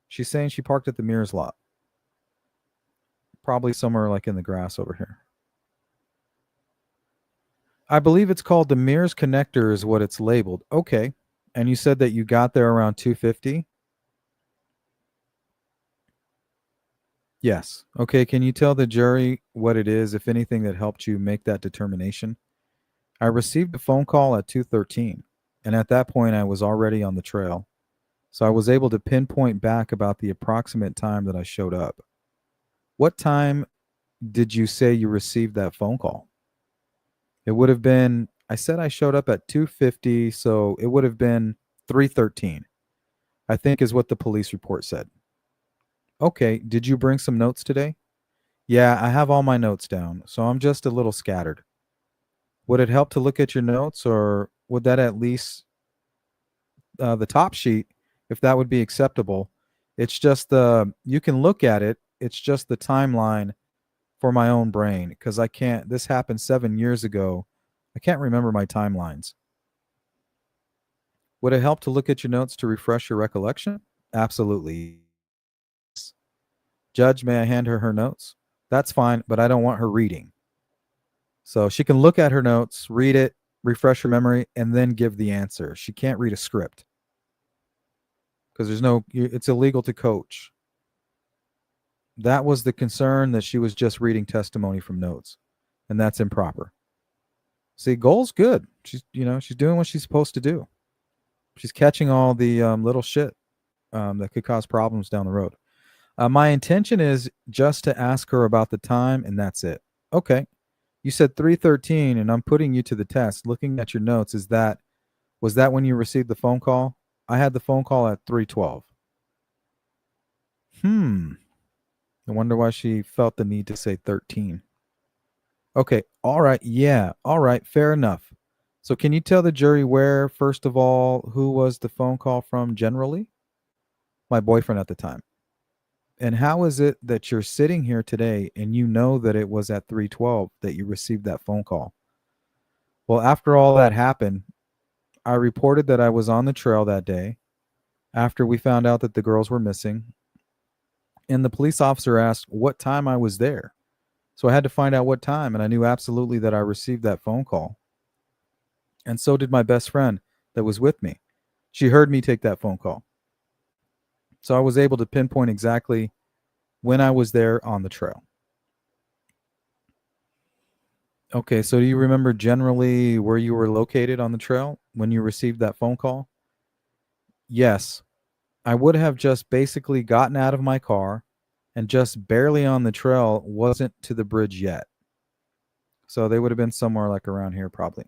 She's saying she parked at the Mears lot. Probably somewhere like in the grass over here. I believe it's called the Mears Connector is what it's labeled. Okay. And you said that you got there around 2:50? Yes. Okay, can you tell the jury what it is, if anything, that helped you make that determination? I received a phone call at 2:13, and at that point I was already on the trail. So I was able to pinpoint back about the approximate time that I showed up. What time did you say you received that phone call? It would have been, I said I showed up at 2:50, so it would have been 3:13. I think is what the police report said. Okay, did you bring some notes today? Yeah, I have all my notes down, so I'm just a little scattered. Would it help to look at your notes, or would that at least the top sheet, if that would be acceptable? It's just you can look at it. It's just the timeline for my own brain because I can't. This happened 7 years ago. I can't remember my timelines. Would it help to look at your notes to refresh your recollection? Absolutely. Judge, may I hand her notes? That's fine, but I don't want her reading. So she can look at her notes, read it, refresh her memory, and then give the answer. She can't read a script because it's illegal to coach. That was the concern, that she was just reading testimony from notes, and that's improper. See, Goal's good. She's doing what she's supposed to do. She's catching all the little shit that could cause problems down the road. My intention is just to ask her about the time, and that's it. Okay. You said 3:13, and I'm putting you to the test. Looking at your notes, was that when you received the phone call? I had the phone call at 3:12. I wonder why she felt the need to say 13. Okay. All right. Yeah. All right. Fair enough. So can you tell the jury where, first of all, who was the phone call from generally? My boyfriend at the time. And how is it that you're sitting here today and you know that it was at 3:12 that you received that phone call? Well, after all that happened, I reported that I was on the trail that day after we found out that the girls were missing. And the police officer asked what time I was there. So I had to find out what time, and I knew absolutely that I received that phone call. And so did my best friend that was with me. She heard me take that phone call. So I was able to pinpoint exactly when I was there on the trail. Okay, so do you remember generally where you were located on the trail when you received that phone call? Yes. I would have just basically gotten out of my car and just barely on the trail, wasn't to the bridge yet. So they would have been somewhere like around here probably.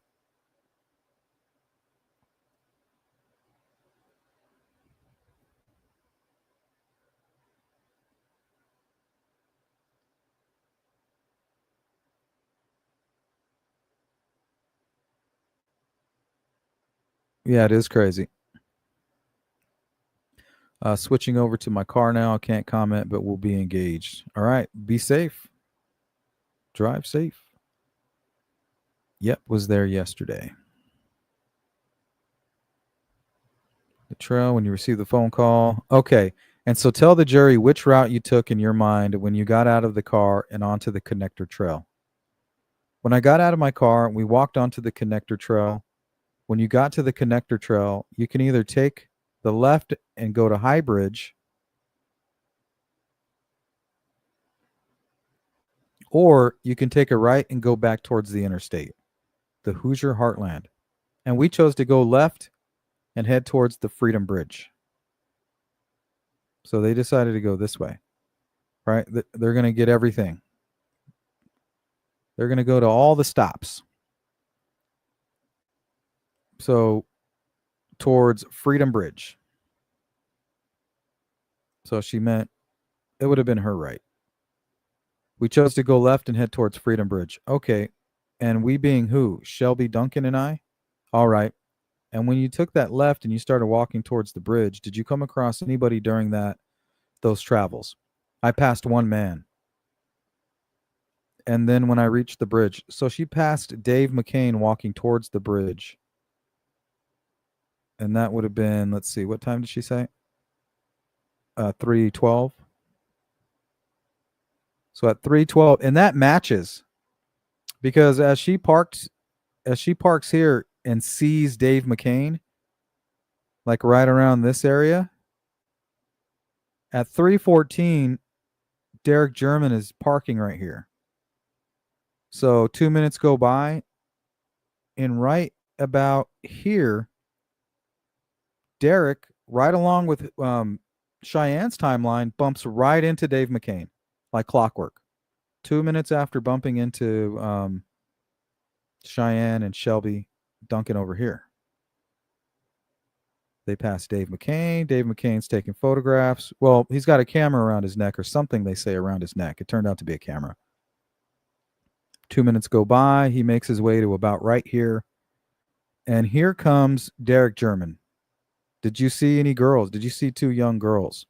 Yeah, it is crazy. Switching over to my car now. I can't comment, but we'll be engaged. All right. Be safe. Drive safe. Yep, was there yesterday. The trail when you received the phone call. Okay. And so tell the jury which route you took in your mind when you got out of the car and onto the connector trail. When I got out of my car, we walked onto the connector trail. When you got to the connector trail, you can either take the left and go to High Bridge, or you can take a right and go back towards the interstate, the Hoosier Heartland. And we chose to go left and head towards the Freedom Bridge. So they decided to go this way, right? They're going to get everything. They're going to go to all the stops. So towards Freedom Bridge. So she meant it would have been her right. We chose to go left and head towards Freedom Bridge. Okay. And we being who? Shelby, Duncan, and I? All right. And when you took that left and you started walking towards the bridge, did you come across anybody during those travels? I passed one man. And then when I reached the bridge, so she passed Dave McCain walking towards the bridge. And that would have been, let's see, what time did she say? 3:12. So at 3:12, and that matches because as she parks here and sees Dave McCain, like right around this area, at 3:14, Derek German is parking right here. So 2 minutes go by, and right about here, Derek, right along with Cheyenne's timeline, bumps right into Dave McCain, like clockwork. 2 minutes after bumping into Cheyenne and Shelby Duncan over here. They pass Dave McCain. Dave McCain's taking photographs. Well, he's got a camera around his neck or something they say around his neck. It turned out to be a camera. 2 minutes go by. He makes his way to about right here. And here comes Derek German. Did you see any girls? Did you see two young girls?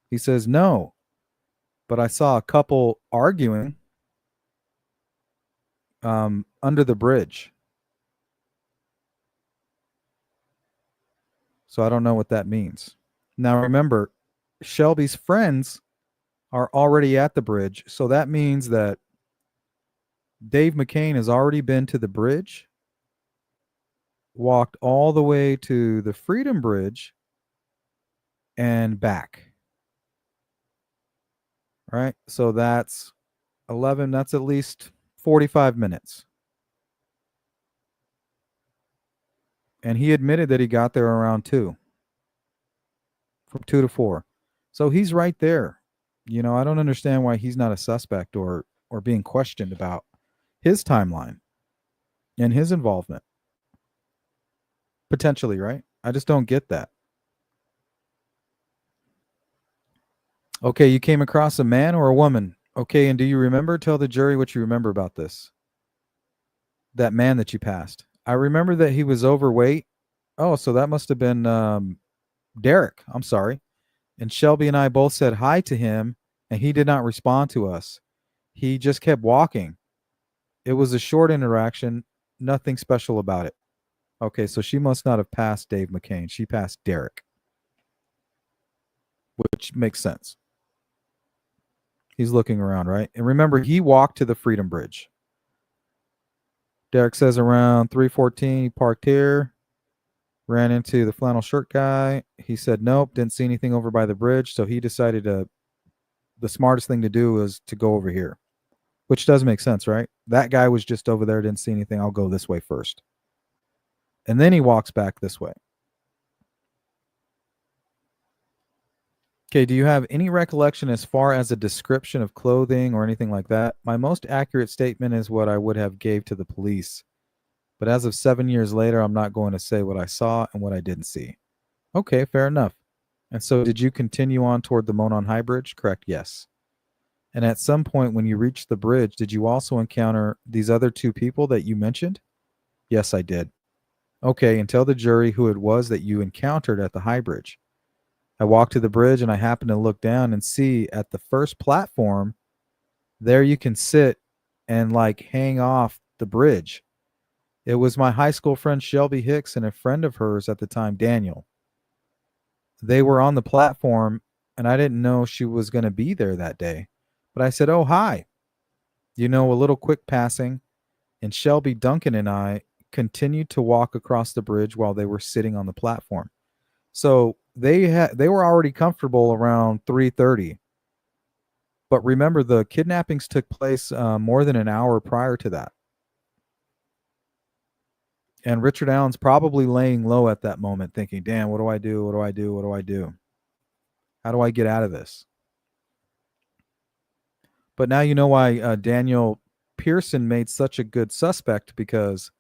He says, no. But I saw a couple arguing under the bridge. So I don't know what that means. Now remember, Shelby's friends are already at the bridge. So that means that Dave McCain has already been to the bridge, walked all the way to the Freedom Bridge, and back. right? So that's 11. That's at least 45 minutes. And he admitted that he got there around 2, from 2 to 4. So he's right there. I don't understand why he's not a suspect or being questioned about his timeline and his involvement. Potentially, right? I just don't get that. Okay, you came across a man or a woman. Okay, and do you remember? Tell the jury what you remember about this. That man that you passed. I remember that he was overweight. Oh, so that must have been Derek. I'm sorry. And Shelby and I both said hi to him, and he did not respond to us. He just kept walking. It was a short interaction, nothing special about it. Okay, so she must not have passed Dave McCain. She passed Derek, which makes sense. He's looking around, right? And remember, he walked to the Freedom Bridge. Derek says around 3:14, he parked here, ran into the flannel shirt guy. He said nope, didn't see anything over by the bridge, so he decided the smartest thing to do was to go over here, which does make sense, right? That guy was just over there, didn't see anything. I'll go this way first. And then he walks back this way. Okay, do you have any recollection as far as a description of clothing or anything like that? My most accurate statement is what I would have gave to the police. But as of 7 years later, I'm not going to say what I saw and what I didn't see. Okay, fair enough. And so did you continue on toward the Monon High Bridge? Correct, yes. And at some point when you reached the bridge, did you also encounter these other 2 people that you mentioned? Yes, I did. Okay, and tell the jury who it was that you encountered at the High Bridge. I walked to the bridge and I happened to look down and see at the first platform, there you can sit and hang off the bridge. It was my high school friend Shelby Hicks and a friend of hers at the time, Daniel. They were on the platform and I didn't know she was going to be there that day. But I said, oh, hi. A little quick passing. And Shelby, Duncan, and I continued to walk across the bridge while they were sitting on the platform. So they were already comfortable around 3:30. But remember, the kidnappings took place more than an hour prior to that. And Richard Allen's probably laying low at that moment thinking, damn, what do I do? What do I do? What do I do? How do I get out of this? But now you know why Daniel Pearson made such a good suspect, because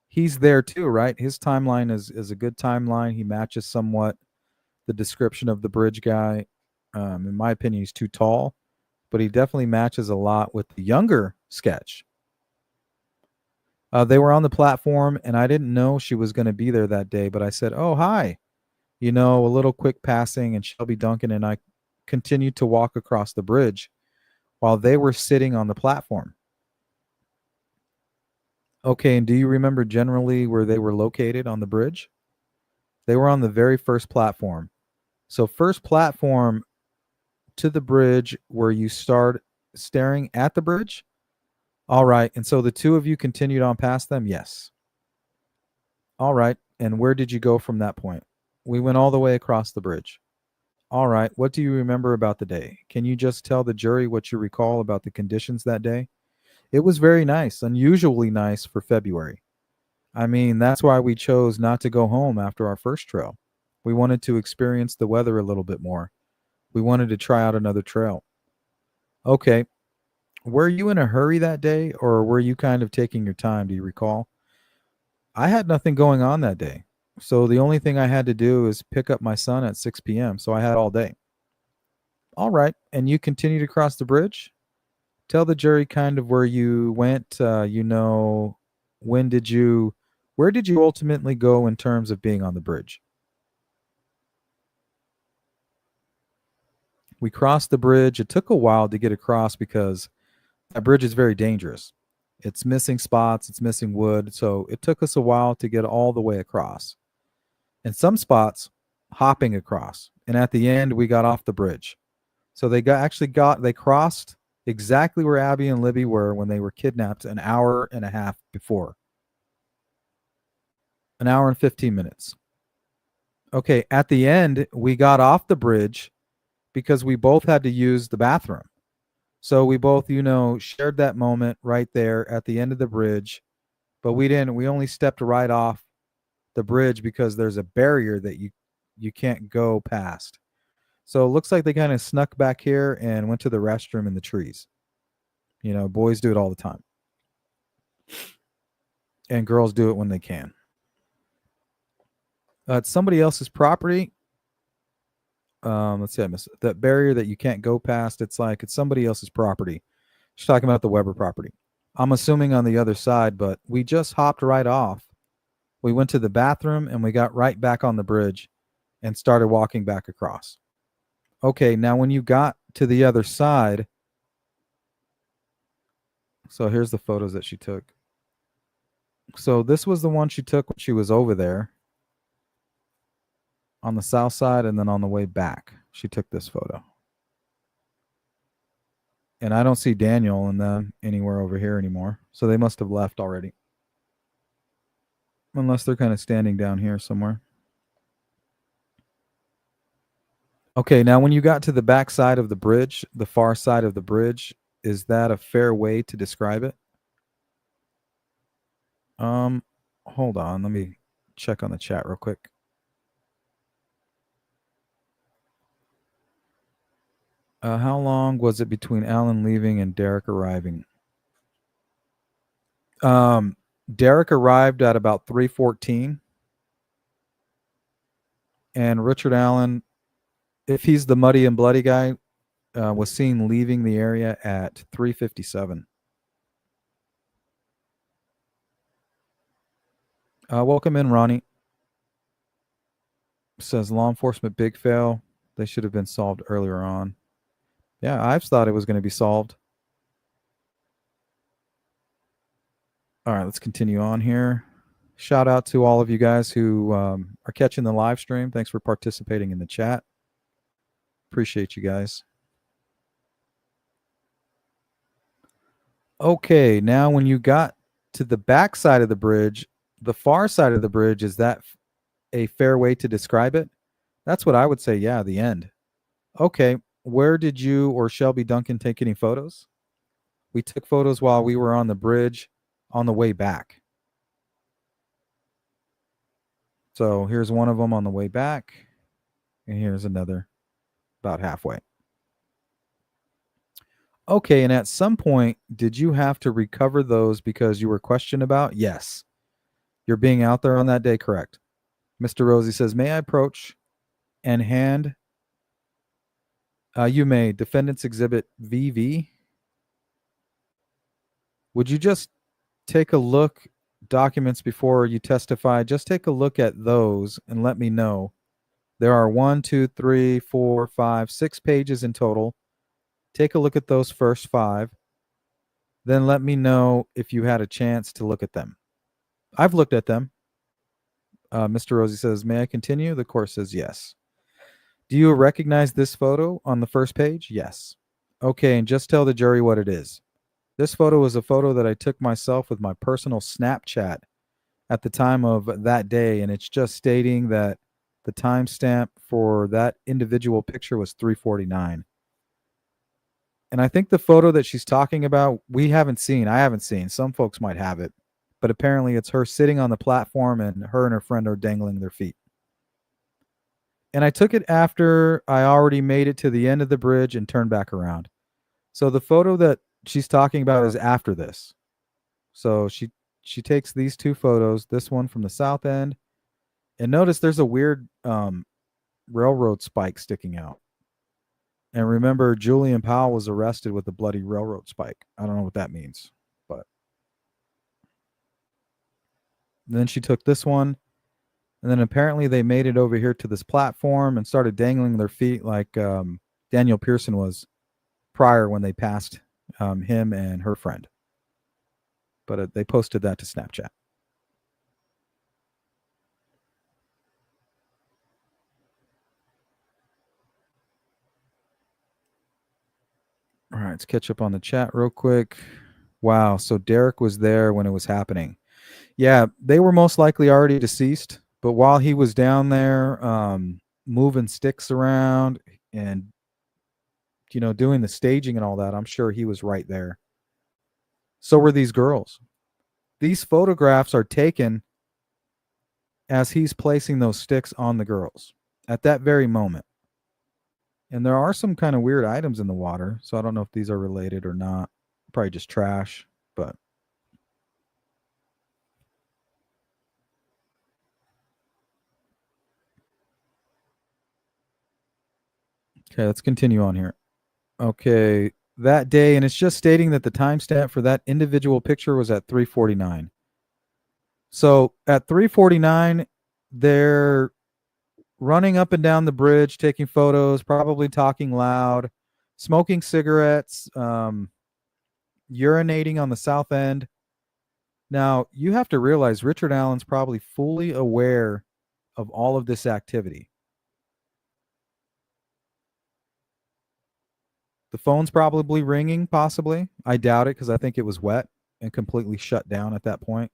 he's there too, right? His timeline is a good timeline. He matches somewhat the description of the bridge guy. In my opinion, he's too tall, but he definitely matches a lot with the younger sketch. They were on the platform, and I didn't know she was going to be there that day, but I said, oh, hi. A little quick passing, and Shelby, Duncan, and I continued to walk across the bridge while they were sitting on the platform. Okay, and do you remember generally where they were located on the bridge? They were on the very first platform. So first platform to the bridge where you start staring at the bridge? All right, and so the 2 of you continued on past them? Yes. All right, and where did you go from that point? We went all the way across the bridge. All right, what do you remember about the day? Can you just tell the jury what you recall about the conditions that day? It was very nice, unusually nice for February. I mean, that's why we chose not to go home after our first trail. We wanted to experience the weather a little bit more. We wanted to try out another trail. Okay. Were you in a hurry that day, or were you kind of taking your time? Do you recall? I had nothing going on that day. So the only thing I had to do is pick up my son at 6 p.m. So I had all day. All right. And you continued to cross the bridge? Tell the jury kind of where you went. Where did you ultimately go in terms of being on the bridge? We crossed the bridge. It took a while to get across because that bridge is very dangerous. It's missing spots. It's missing wood. So it took us a while to get all the way across. In some spots, hopping across. And at the end, we got off the bridge. So they crossed exactly where Abby and Libby were when they were kidnapped an hour and a half before. An hour and 15 minutes. Okay, at the end, we got off the bridge because we both had to use the bathroom. So we both, shared that moment right there at the end of the bridge, but we didn't. We only stepped right off the bridge because there's a barrier that you can't go past. So it looks like they kind of snuck back here and went to the restroom in the trees. Boys do it all the time, and girls do it when they can. It's somebody else's property. Let's see, I missed it. That barrier that you can't go past. It's somebody else's property. She's talking about the Weber property. I'm assuming on the other side, but we just hopped right off. We went to the bathroom and we got right back on the bridge and started walking back across. Okay, now when you got to the other side, so here's the photos that she took. So this was the one she took when she was over there on the south side, and then on the way back, she took this photo. And I don't see Daniel and them anywhere over here anymore. So they must have left already. Unless they're kind of standing down here somewhere. Okay, now when you got to the back side of the bridge, the far side of the bridge, is that a fair way to describe it? Hold on, let me check on the chat real quick. How long was it between Alan leaving and Derek arriving? Derek arrived at about 3:14, and Richard Allen, if he's the muddy and bloody guy, was seen leaving the area at 3:57. Welcome in, Ronnie. Says law enforcement big fail. They should have been solved earlier on. Yeah, I've thought it was going to be solved. All right, let's continue on here. Shout out to all of you guys who are catching the live stream. Thanks for participating in the chat. Appreciate you guys. Okay, now when you got to the back side of the bridge, the far side of the bridge, is that a fair way to describe it? That's what I would say. Yeah, the end. Okay, where did you or Shelby Duncan take any photos? We took photos while we were on the bridge on the way back. So here's one of them on the way back, and here's another about halfway. Okay, and at some point, did you have to recover those because you were questioned about? Yes. You're being out there on that day, correct. Mr. Rosie says, may I approach and hand? You may. Defendant's Exhibit VV. Would you just take a look, documents before you testify, just take a look at those and let me know. There are 1, 2, 3, 4, 5, 6 pages in total. Take a look at those first 5. Then let me know if you had a chance to look at them. I've looked at them. Mr. Rosie says, may I continue? The court says yes. Do you recognize this photo on the first page? Yes. Okay, and just tell the jury what it is. This photo is a photo that I took myself with my personal Snapchat at the time of that day, and it's just stating that the timestamp for that individual picture was 3:49. And I think the photo that she's talking about, I haven't seen. Some folks might have it, but apparently it's her sitting on the platform and her friend are dangling their feet. And I took it after I already made it to the end of the bridge and turned back around. So the photo that she's talking about is after this. So she takes these 2 photos, this one from the south end, and notice there's a weird railroad spike sticking out. And remember, Julian Powell was arrested with a bloody railroad spike. I don't know what that means, but then she took this one, and then apparently they made it over here to this platform and started dangling their feet like Daniel Pearson was prior when they passed him and her friend. But they posted that to Snapchat. All right, let's catch up on the chat real quick. Wow, so Derek was there when it was happening. Yeah, they were most likely already deceased, but while he was down there moving sticks around and doing the staging and all that, I'm sure he was right there. So were these girls. These photographs are taken as he's placing those sticks on the girls at that very moment. And there are some kind of weird items in the water, so I don't know if these are related or not. Probably just trash, but okay, let's continue on here. Okay, that day, and it's just stating that the timestamp for that individual picture was at 3:49. So at 3:49, they're running up and down the bridge, taking photos, probably talking loud, smoking cigarettes, urinating on the south end. Now, you have to realize Richard Allen's probably fully aware of all of this activity. The phone's probably ringing, possibly. I doubt it because I think it was wet and completely shut down at that point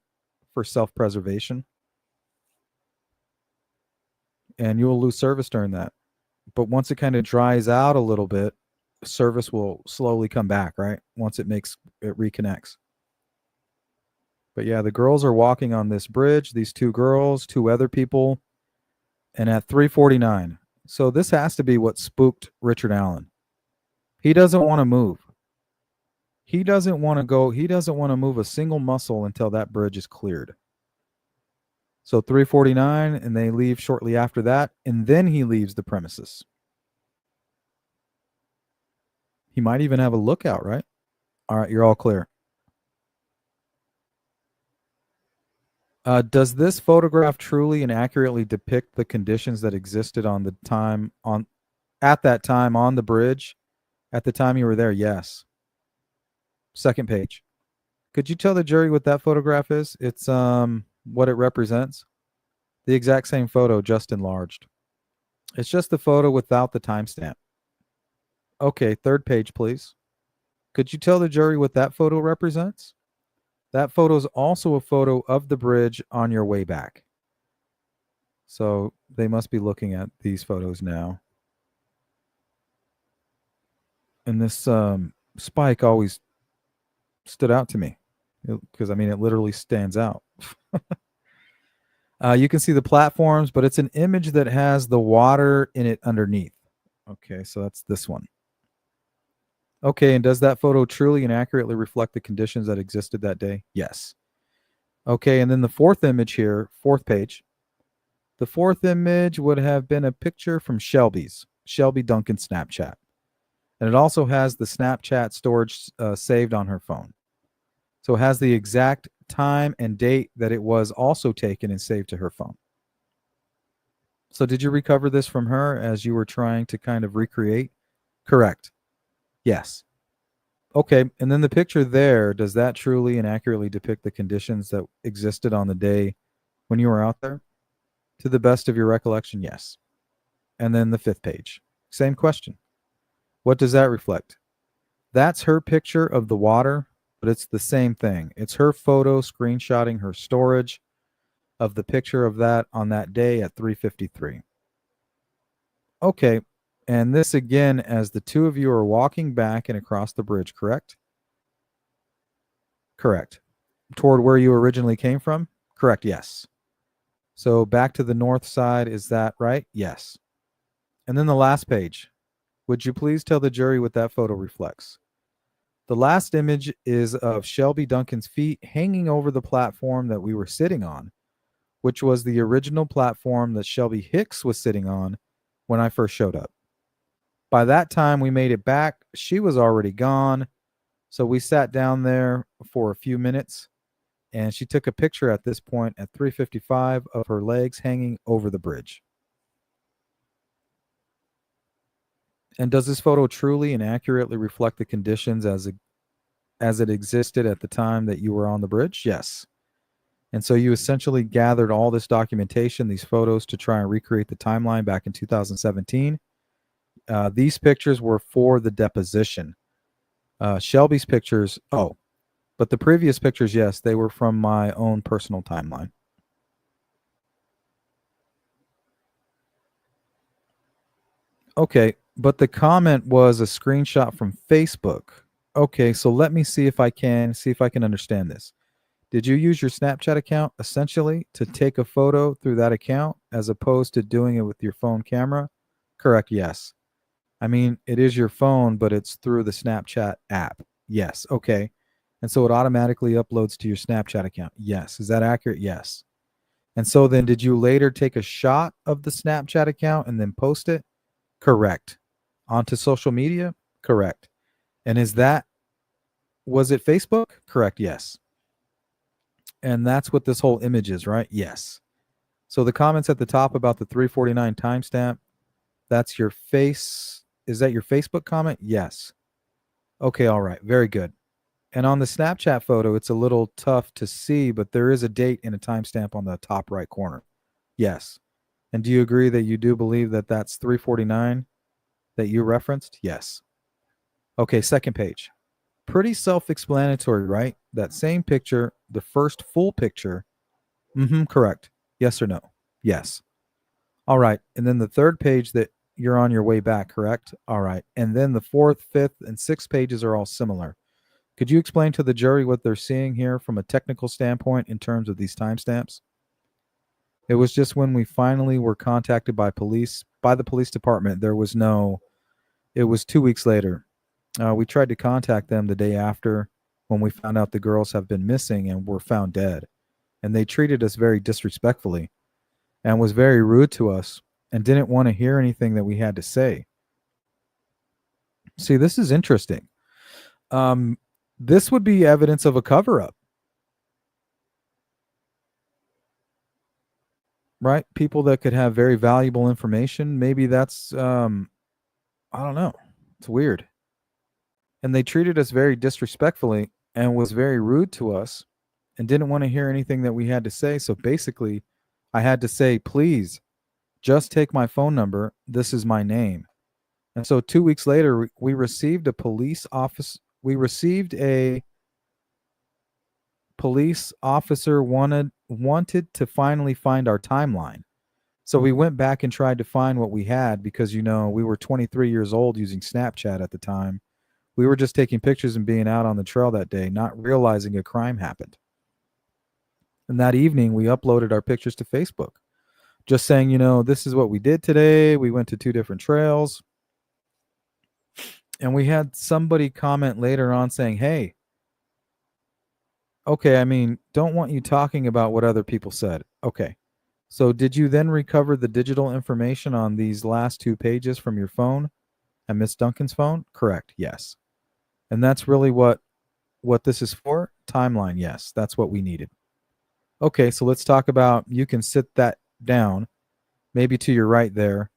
for self-preservation. And you'll lose service during that. But once it kind of dries out a little bit, service will slowly come back, right? Once it reconnects. But yeah, the girls are walking on this bridge, these two girls, two other people, and at 3:49. So this has to be what spooked Richard Allen. He doesn't want to move. He doesn't want to go, he doesn't want to move a single muscle until that bridge is cleared. So 3:49, and they leave shortly after that, and then he leaves the premises. He might even have a lookout, right? All right, you're all clear. Does this photograph truly and accurately depict the conditions that existed at that time on the bridge at the time you were there? Yes. Second page. Could you tell the jury what that photograph is? It's what it represents. The exact same photo, just enlarged. It's just the photo without the timestamp. Okay, third page, please. Could you tell the jury what that photo represents? That photo is also a photo of the bridge on your way back. So they must be looking at these photos now. And this spike always stood out to me because, I mean, it literally stands out. You can see the platforms, but it's an image that has the water in it underneath. Okay, so that's this one. Okay, and does that photo truly and accurately reflect the conditions that existed that day? Yes. Okay, and then the fourth image here, fourth page. The fourth image would have been a picture from Shelby Duncan's Snapchat. And it also has the Snapchat storage saved on her phone. So it has the exact time and date that it was also taken and saved to her phone. So did you recover this from her as you were trying to kind of recreate? Correct. Yes. Okay, and then the picture there, does that truly and accurately depict the conditions that existed on the day when you were out there? To the best of your recollection, yes. And then the fifth page, same question. What does that reflect? That's her picture of the water, but it's the same thing. It's her photo screenshotting her storage of the picture of that on that day at 3:53. Okay, and this again as the two of you are walking back and across the bridge, correct? Correct. Toward where you originally came from? Correct, yes. So back to the north side, is that right? Yes. And then the last page. Would you please tell the jury what that photo reflects? The last image is of Shelby Duncan's feet hanging over the platform that we were sitting on, which was the original platform that Shelby Hicks was sitting on when I first showed up. By that time, we made it back. She was already gone. So we sat down there for a few minutes, and she took a picture at this point at 3:55 of her legs hanging over the bridge. And does this photo truly and accurately reflect the conditions as it existed at the time that you were on the bridge? Yes. And so you essentially gathered all this documentation, these photos, to try and recreate the timeline back in 2017. These pictures were for the deposition. Shelby's pictures, but the previous pictures, yes, they were from my own personal timeline. Okay, But the comment was a screenshot from Facebook. Okay, so let me see if I can understand this. Did you use your Snapchat account essentially to take a photo through that account as opposed to doing it with your phone camera? Correct, yes. I mean, it is your phone, but it's through the Snapchat app. Yes, okay. And so it automatically uploads to your Snapchat account. Yes. Is that accurate? Yes. And so then did you later take a shot of the Snapchat account and then post it? Correct. Onto social media? Correct. And was it Facebook? Correct, yes. And that's what this whole image is, right? Yes. So the comments at the top about the 349 timestamp, that's your face. Is that your Facebook comment? Yes. Okay, all right. Very good. And on the Snapchat photo, it's a little tough to see, but there is a date and a timestamp on the top right corner. Yes. And do you agree that you do believe that that's 349 that you referenced? Yes. Okay, second page. Pretty self-explanatory, right? That same picture, the first full picture. Correct. Yes or no? Yes. All right. And then the third page that you're on your way back, correct? All right. And then the fourth, fifth, and sixth pages are all similar. Could you explain to the jury what they're seeing here from a technical standpoint in terms of these timestamps? It was just when we finally were contacted by the police department. It was 2 weeks later. We tried to contact them the day after when we found out the girls have been missing and were found dead. And they treated us very disrespectfully and was very rude to us and didn't want to hear anything that we had to say. See, this is interesting. This would be evidence of a cover-up. Right? People that could have very valuable information. Maybe that's, I don't know. It's weird. And they treated us very disrespectfully and was very rude to us and didn't want to hear anything that we had to say. So basically, I had to say, please, just take my phone number. This is my name. And so 2 weeks later, we received a police officer wanted to finally find our timeline. So we went back and tried to find what we had because, we were 23 years old using Snapchat at the time. We were just taking pictures and being out on the trail that day, not realizing a crime happened. And that evening, we uploaded our pictures to Facebook, just saying, this is what we did today. We went to 2 different trails. And we had somebody comment later on saying, hey, okay, don't want you talking about what other people said. Okay. So did you then recover the digital information on these last 2 pages from your phone and Miss Duncan's phone? Correct. Yes. And that's really what this is for? Timeline. Yes. That's what we needed. Okay. So let's talk about, you can sit that down, maybe to your right there.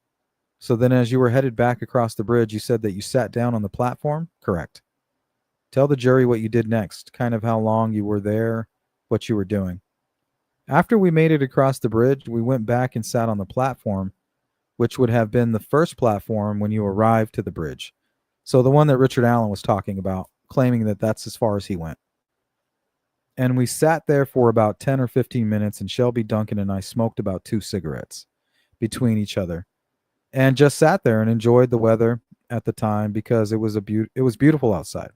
So then as you were headed back across the bridge, you said that you sat down on the platform? Correct. Tell the jury what you did next, kind of how long you were there, what you were doing. After we made it across the bridge, we went back and sat on the platform, which would have been the first platform when you arrived to the bridge. So the one that Richard Allen was talking about, claiming that that's as far as he went. And we sat there for about 10 or 15 minutes, and Shelby Duncan and I smoked about 2 cigarettes between each other and just sat there and enjoyed the weather at the time because it was beautiful outside.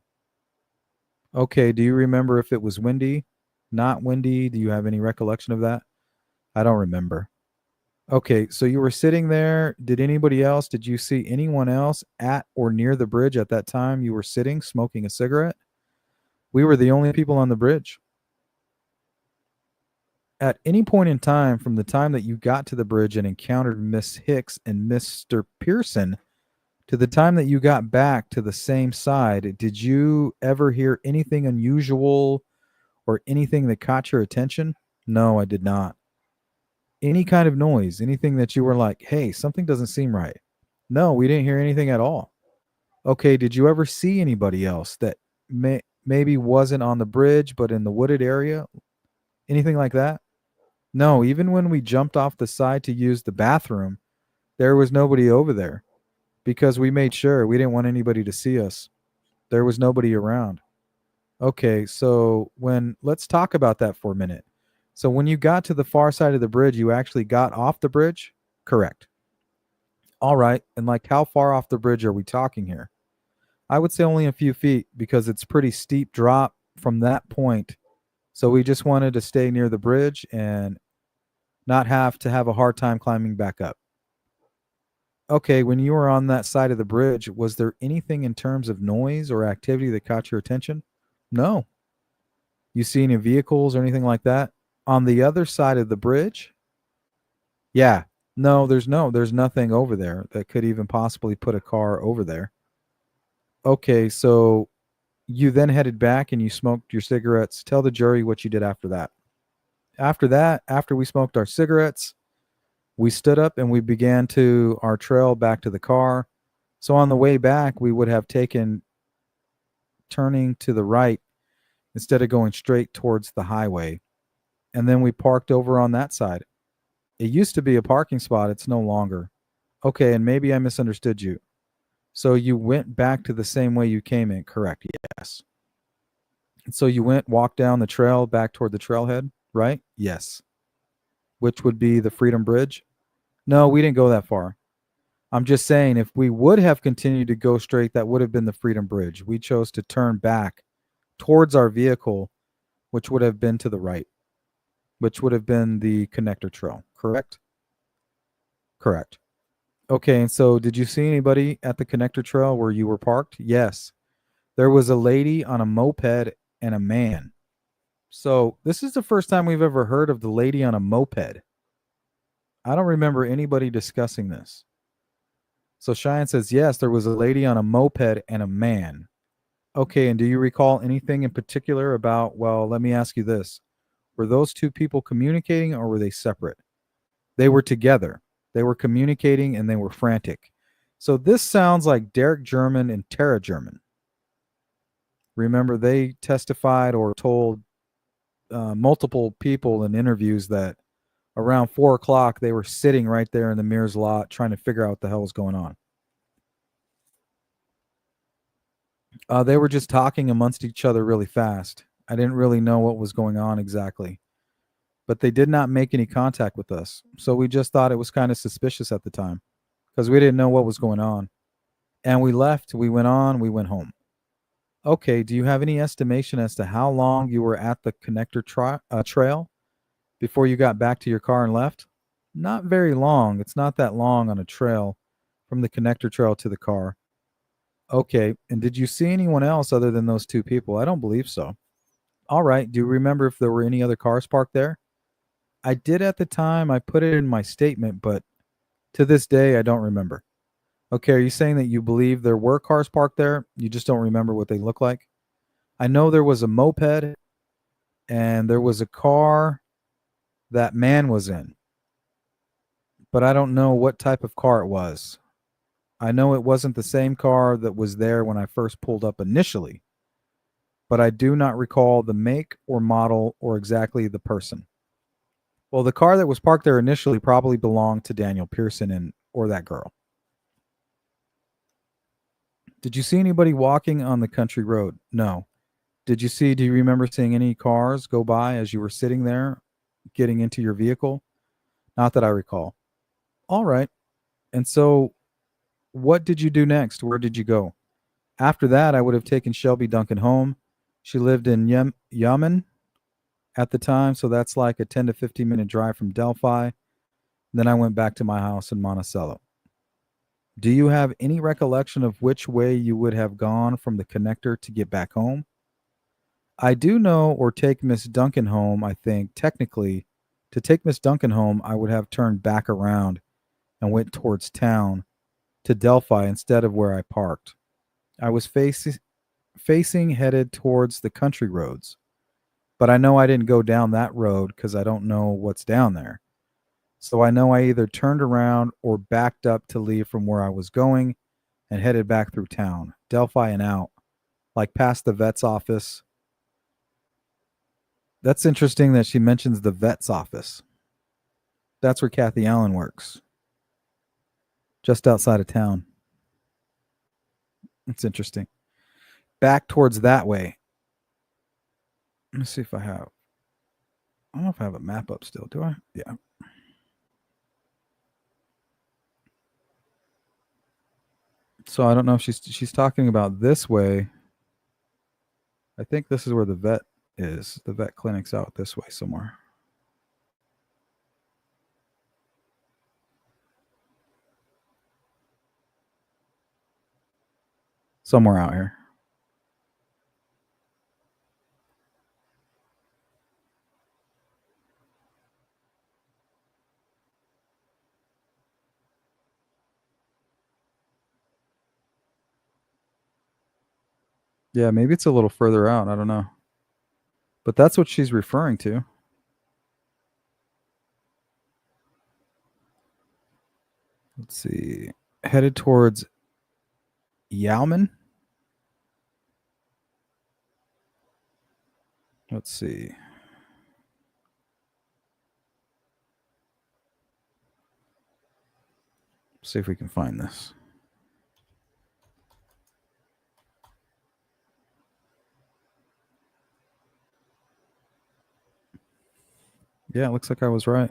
Okay, do you remember if it was windy, not windy? Do you have any recollection of that? I don't remember. Okay, so you were sitting there. Did you see anyone else at or near the bridge at that time you were sitting smoking a cigarette? We were the only people on the bridge. At any point in time from the time that you got to the bridge and encountered Miss Hicks and Mr. Pearson to the time that you got back to the same side, did you ever hear anything unusual or anything that caught your attention? No, I did not. Any kind of noise, anything that you were like, hey, something doesn't seem right? No, we didn't hear anything at all. Okay, did you ever see anybody else that maybe wasn't on the bridge but in the wooded area? Anything like that? No, even when we jumped off the side to use the bathroom, there was nobody over there because we made sure we didn't want anybody to see us. There was nobody around. Okay, so let's talk about that for a minute. So when you got to the far side of the bridge, you actually got off the bridge? Correct. All right. And like, how far off the bridge are we talking here? I would say only a few feet because it's pretty steep drop from that point. So we just wanted to stay near the bridge and not have to have a hard time climbing back up. Okay, when you were on that side of the bridge, was there anything in terms of noise or activity that caught your attention? No. You see any vehicles or anything like that? On the other side of the bridge? Yeah. There's nothing over there that could even possibly put a car over there. Okay, so you then headed back and you smoked your cigarettes. Tell the jury what you did after that. After that, after we smoked our cigarettes, we stood up and we began to our trail back to the car. So on the way back, we would have taken turning to the right instead of going straight towards the highway. And then we parked over on that side. It used to be a parking spot, it's no longer. Okay, and maybe I misunderstood you. So you went back to the same way you came in, correct? Yes. So you walked down the trail back toward the trailhead, right? Yes. Which would be the Freedom Bridge? No, we didn't go that far. I'm just saying if we would have continued to go straight, that would have been the Freedom Bridge. We chose to turn back towards our vehicle, which would have been to the right, which would have been the connector trail, correct? Correct. Okay, and so did you see anybody at the connector trail where you were parked? Yes. There was a lady on a moped and a man. So this is the first time we've ever heard of the lady on a moped. I don't remember anybody discussing this. So Cheyenne says, yes, there was a lady on a moped and a man. Okay, and do you recall anything in particular about, well, let me ask you this. Were those two people communicating or were they separate? They were together. They were communicating and they were frantic. So this sounds like Derek German and Tara German. Remember, they testified or told multiple people in interviews that around 4 o'clock they were sitting right there in the Mears lot trying to figure out what the hell was going on. They were just talking amongst each other really fast. I didn't really know what was going on exactly, but they did not make any contact with us. So we just thought it was kind of suspicious at the time because we didn't know what was going on. And we left, we went on, we went home. Okay, do you have any estimation as to how long you were at the connector trail before you got back to your car and left? Not very long. It's not that long on a trail from the connector trail to the car. Okay, and did you see anyone else other than those two people? I don't believe so. All right, do you remember if there were any other cars parked there? I did at the time. I put it in my statement, but to this day, I don't remember. Okay, are you saying that you believe there were cars parked there? You just don't remember what they look like? I know there was a moped and there was a car that man was in, but I don't know what type of car it was. I know it wasn't the same car that was there when I first pulled up initially, but I do not recall the make or model or exactly the person. Well, the car that was parked there initially probably belonged to Daniel Pearson and or that girl. Did you see anybody walking on the country road? No. Do you remember seeing any cars go by as you were sitting there getting into your vehicle? Not that I recall. All right. And so what did you do next? Where did you go? After that, I would have taken Shelby Duncan home. She lived in Yemen at the time, so that's like a 10 to 15 minute drive from Delphi. Then I went back to my house in Monticello. Do you have any recollection of which way you would have gone from the connector to get back home? I do know, or take Miss Duncan home, I think, technically, to take Miss Duncan home, I would have turned back around and went towards town to Delphi instead of where I parked. I was facing headed towards the country roads, but I know I didn't go down that road because I don't know what's down there. So I know I either turned around or backed up to leave from where I was going and headed back through town, Delphi and out, like past the vet's office. That's interesting that she mentions the vet's office. That's where Kathy Allen works, just outside of town. It's interesting. Back towards that way. Let me see if I have. I don't know if I have a map up still. Do I? Yeah. So I don't know if she's talking about this way. I think this is where the vet is. The vet clinic's out this way somewhere. Somewhere out here. Yeah, maybe it's a little further out. I don't know. But that's what she's referring to. Let's see. Headed towards Yalman. Let's see. See if we can find this. Yeah, it looks like I was right.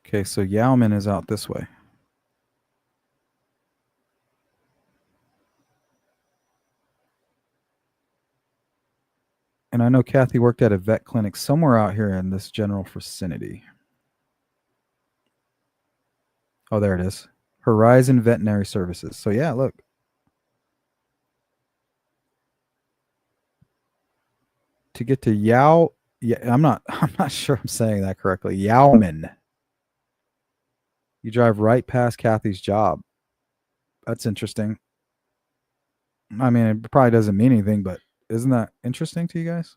Okay, so Yalman is out this way. And I know Kathy worked at a vet clinic somewhere out here in this general vicinity. Oh, there it is. Horizon Veterinary Services. So yeah, look. To get to I'm not sure I'm saying that correctly. Yalman. You drive right past Kathy's job. That's interesting. I mean, it probably doesn't mean anything, but isn't that interesting to you guys?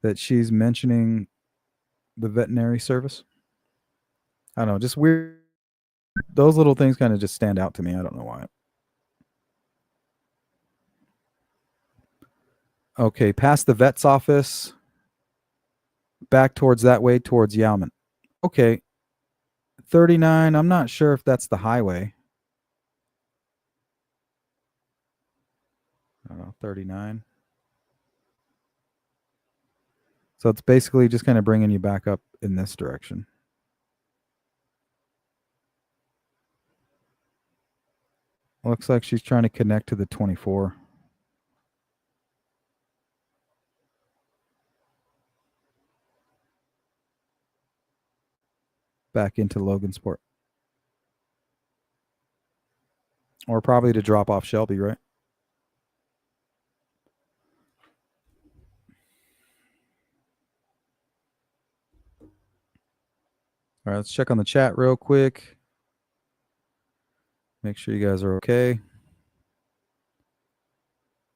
That she's mentioning the veterinary service? I don't know, just weird. Those little things kind of just stand out to me. I don't know why. Okay, past the vet's office, back towards that way, towards Yalman. Okay, 39. I'm not sure if that's the highway. I don't know, 39. So it's basically just kind of bringing you back up in this direction. Looks like she's trying to connect to the 24. Back into Logansport. Or probably to drop off Shelby, right? All right, let's check on the chat real quick. Make sure you guys are okay.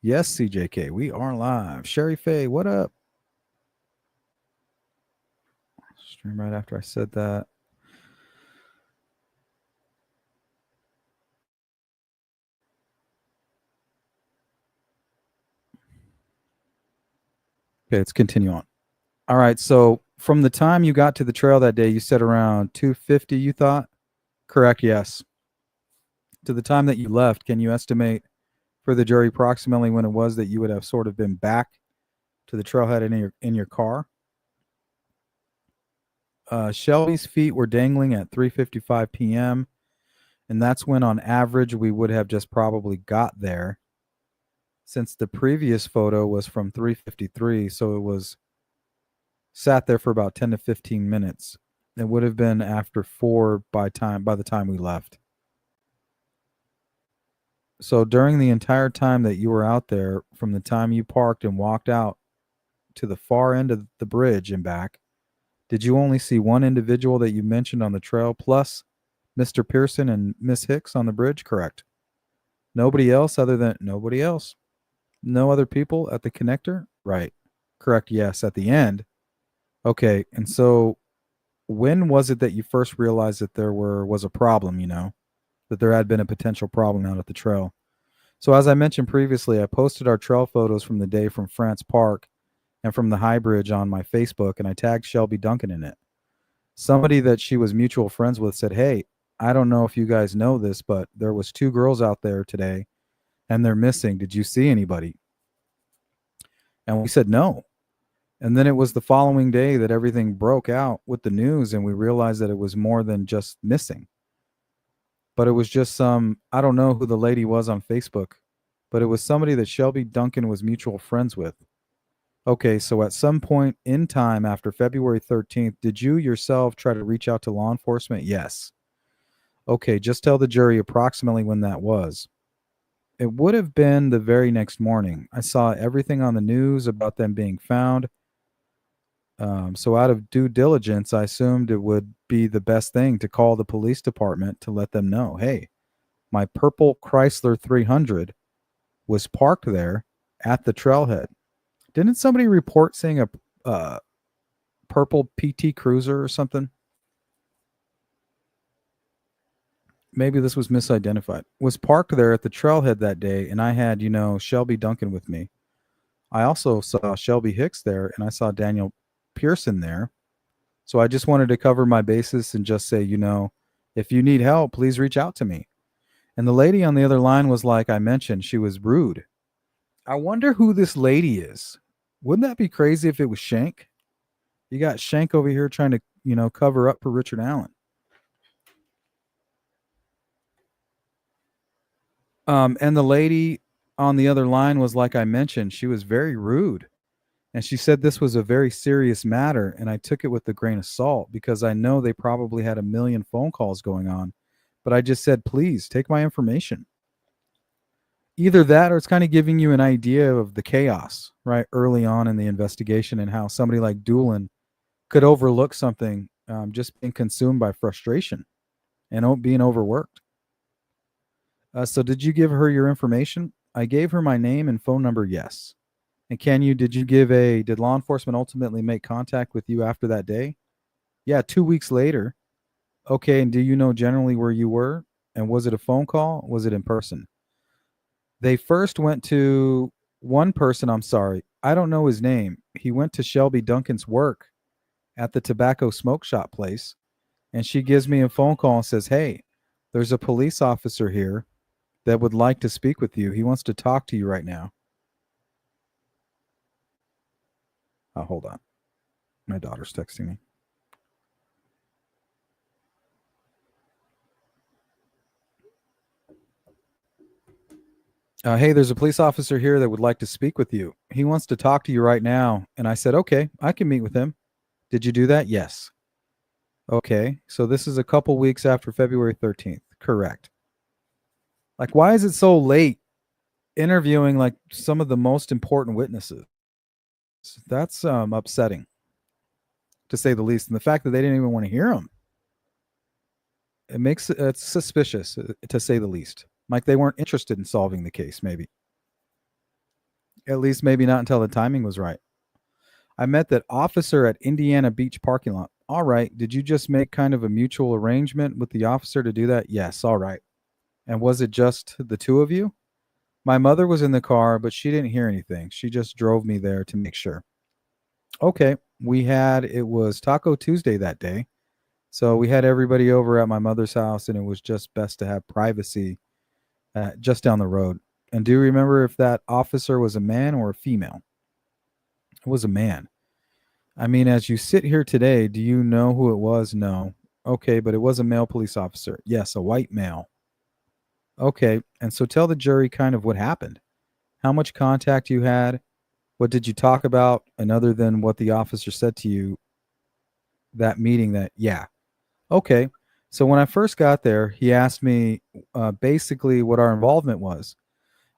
Yes, CJK, we are live. Sherry Faye, what up? Stream right after I said that. Okay, let's continue on. All right, so from the time you got to the trail that day, you said around 2:50, you thought? Correct, yes. To the time that you left, can you estimate for the jury approximately when it was that you would have sort of been back to the trailhead in your car? Shelby's feet were dangling at 3:55 p.m., and that's when on average we would have just probably got there, since the previous photo was from 3:53, so it was sat there for about 10 to 15 minutes. It would have been after 4 by the time we left. So during the entire time that you were out there, from the time you parked and walked out to the far end of the bridge and back, did you only see one individual that you mentioned on the trail plus Mr. Pearson and Miss Hicks on the bridge? Correct. Nobody else nobody else. No other people at the connector? Right. Correct. Yes. At the end. Okay. And so when was it that you first realized that there was a problem, that there had been a potential problem out at the trail? So as I mentioned previously, I posted our trail photos from the day from France Park and from the High Bridge on my Facebook, and I tagged Shelby Duncan in it. Somebody that she was mutual friends with said, "Hey, I don't know if you guys know this, but there was 2 girls out there today and they're missing. Did you see anybody?" And we said no. And then it was the following day that everything broke out with the news, and we realized that it was more than just missing. But it was just I don't know who the lady was on Facebook, but it was somebody that Shelby Duncan was mutual friends with. Okay, so at some point in time after February 13th, did you yourself try to reach out to law enforcement? Yes. Okay, just tell the jury approximately when that was. It would have been the very next morning. I saw everything on the news about them being found. So out of due diligence, I assumed it would be the best thing to call the police department to let them know, hey, my purple Chrysler 300 was parked there at the trailhead. Didn't somebody report seeing a purple PT Cruiser or something? Maybe this was misidentified. Was parked there at the trailhead that day, and I had, Shelby Duncan with me. I also saw Shelby Hicks there, and I saw Daniel Pearson there. So I just wanted to cover my bases and just say, if you need help, please reach out to me. And the lady on the other line was like I mentioned, she was rude. I wonder who this lady is. Wouldn't that be crazy if it was Shank? You got Shank over here trying to, cover up for Richard Allen. And the lady on the other line was like I mentioned, she was very rude. And she said this was a very serious matter, and I took it with a grain of salt because I know they probably had a million phone calls going on. But I just said, please take my information. Either that or it's kind of giving you an idea of the chaos, right, early on in the investigation and how somebody like Doolin could overlook something just being consumed by frustration and being overworked. So did you give her your information? I gave her my name and phone number, yes. And did law enforcement ultimately make contact with you after that day? Yeah, 2 weeks later. Okay, and do you know generally where you were? And was it a phone call? Was it in person? They first went to one person, I'm sorry, I don't know his name. He went to Shelby Duncan's work at the tobacco smoke shop place, and she gives me a phone call and says, hey, there's a police officer here that would like to speak with you. He wants to talk to you right now. Oh, hold on. My daughter's texting me. Hey, there's a police officer here that would like to speak with you. He wants to talk to you right now. And I said, okay, I can meet with him. Did you do that? Yes. Okay, so this is a couple weeks after February 13th. Correct. Like, why is it so late interviewing like some of the most important witnesses? That's upsetting, to say the least. And the fact that they didn't even want to hear them, it's suspicious, to say the least. Like they weren't interested in solving the case, maybe. At least maybe not until the timing was right. I met that officer at Indiana Beach parking lot. All right. Did you just make kind of a mutual arrangement with the officer to do that? Yes. All right. And was it just the two of you? My mother was in the car, but she didn't hear anything. She just drove me there to make sure. Okay. It was Taco Tuesday that day. So we had everybody over at my mother's house, and it was just best to have privacy just down the road. And do you remember if that officer was a man or a female? It was a man. I mean, as you sit here today, do you know who it was? No. Okay, but it was a male police officer. Yes, a white male. Okay, and so tell the jury kind of what happened. How much contact you had? What did you talk about? And other than what the officer said to you, that meeting yeah. Okay, so when I first got there, he asked me basically what our involvement was.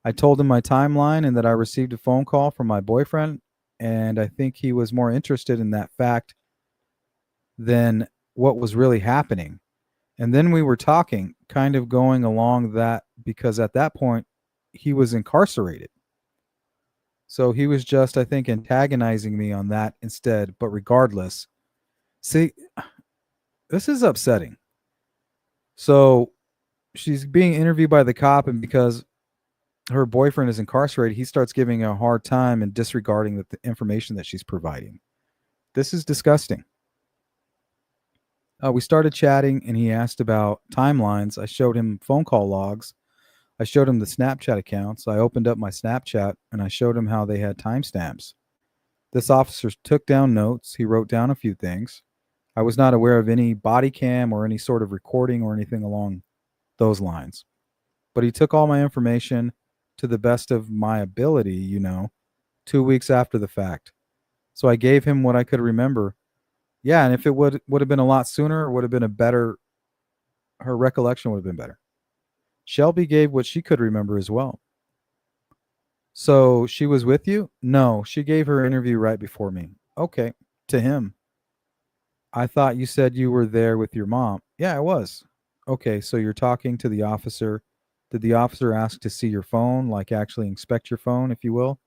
I told him my timeline and that I received a phone call from my boyfriend, and I think he was more interested in that fact than what was really happening. And then we were talking, kind of going along that, because at that point he was incarcerated. So he was just, I think, antagonizing me on that instead. But regardless, see, this is upsetting. So she's being interviewed by the cop, and because her boyfriend is incarcerated, he starts giving her a hard time and disregarding the information that she's providing. This is disgusting. We started chatting, and he asked about timelines. I showed him phone call logs. I showed him the Snapchat accounts. I opened up my Snapchat, and I showed him how they had timestamps. This officer took down notes. He wrote down a few things. I was not aware of any body cam or any sort of recording or anything along those lines. But he took all my information to the best of my ability, 2 weeks after the fact. So I gave him what I could remember. Yeah, and if it would have been a lot sooner, it would have been a better, her recollection would have been better. Shelby gave what she could remember as well. So she was with you? No, she gave her interview right before me. Okay, to him. I thought you said you were there with your mom. Yeah, I was. Okay, so you're talking to the officer. Did the officer ask to see your phone, like actually inspect your phone, if you will?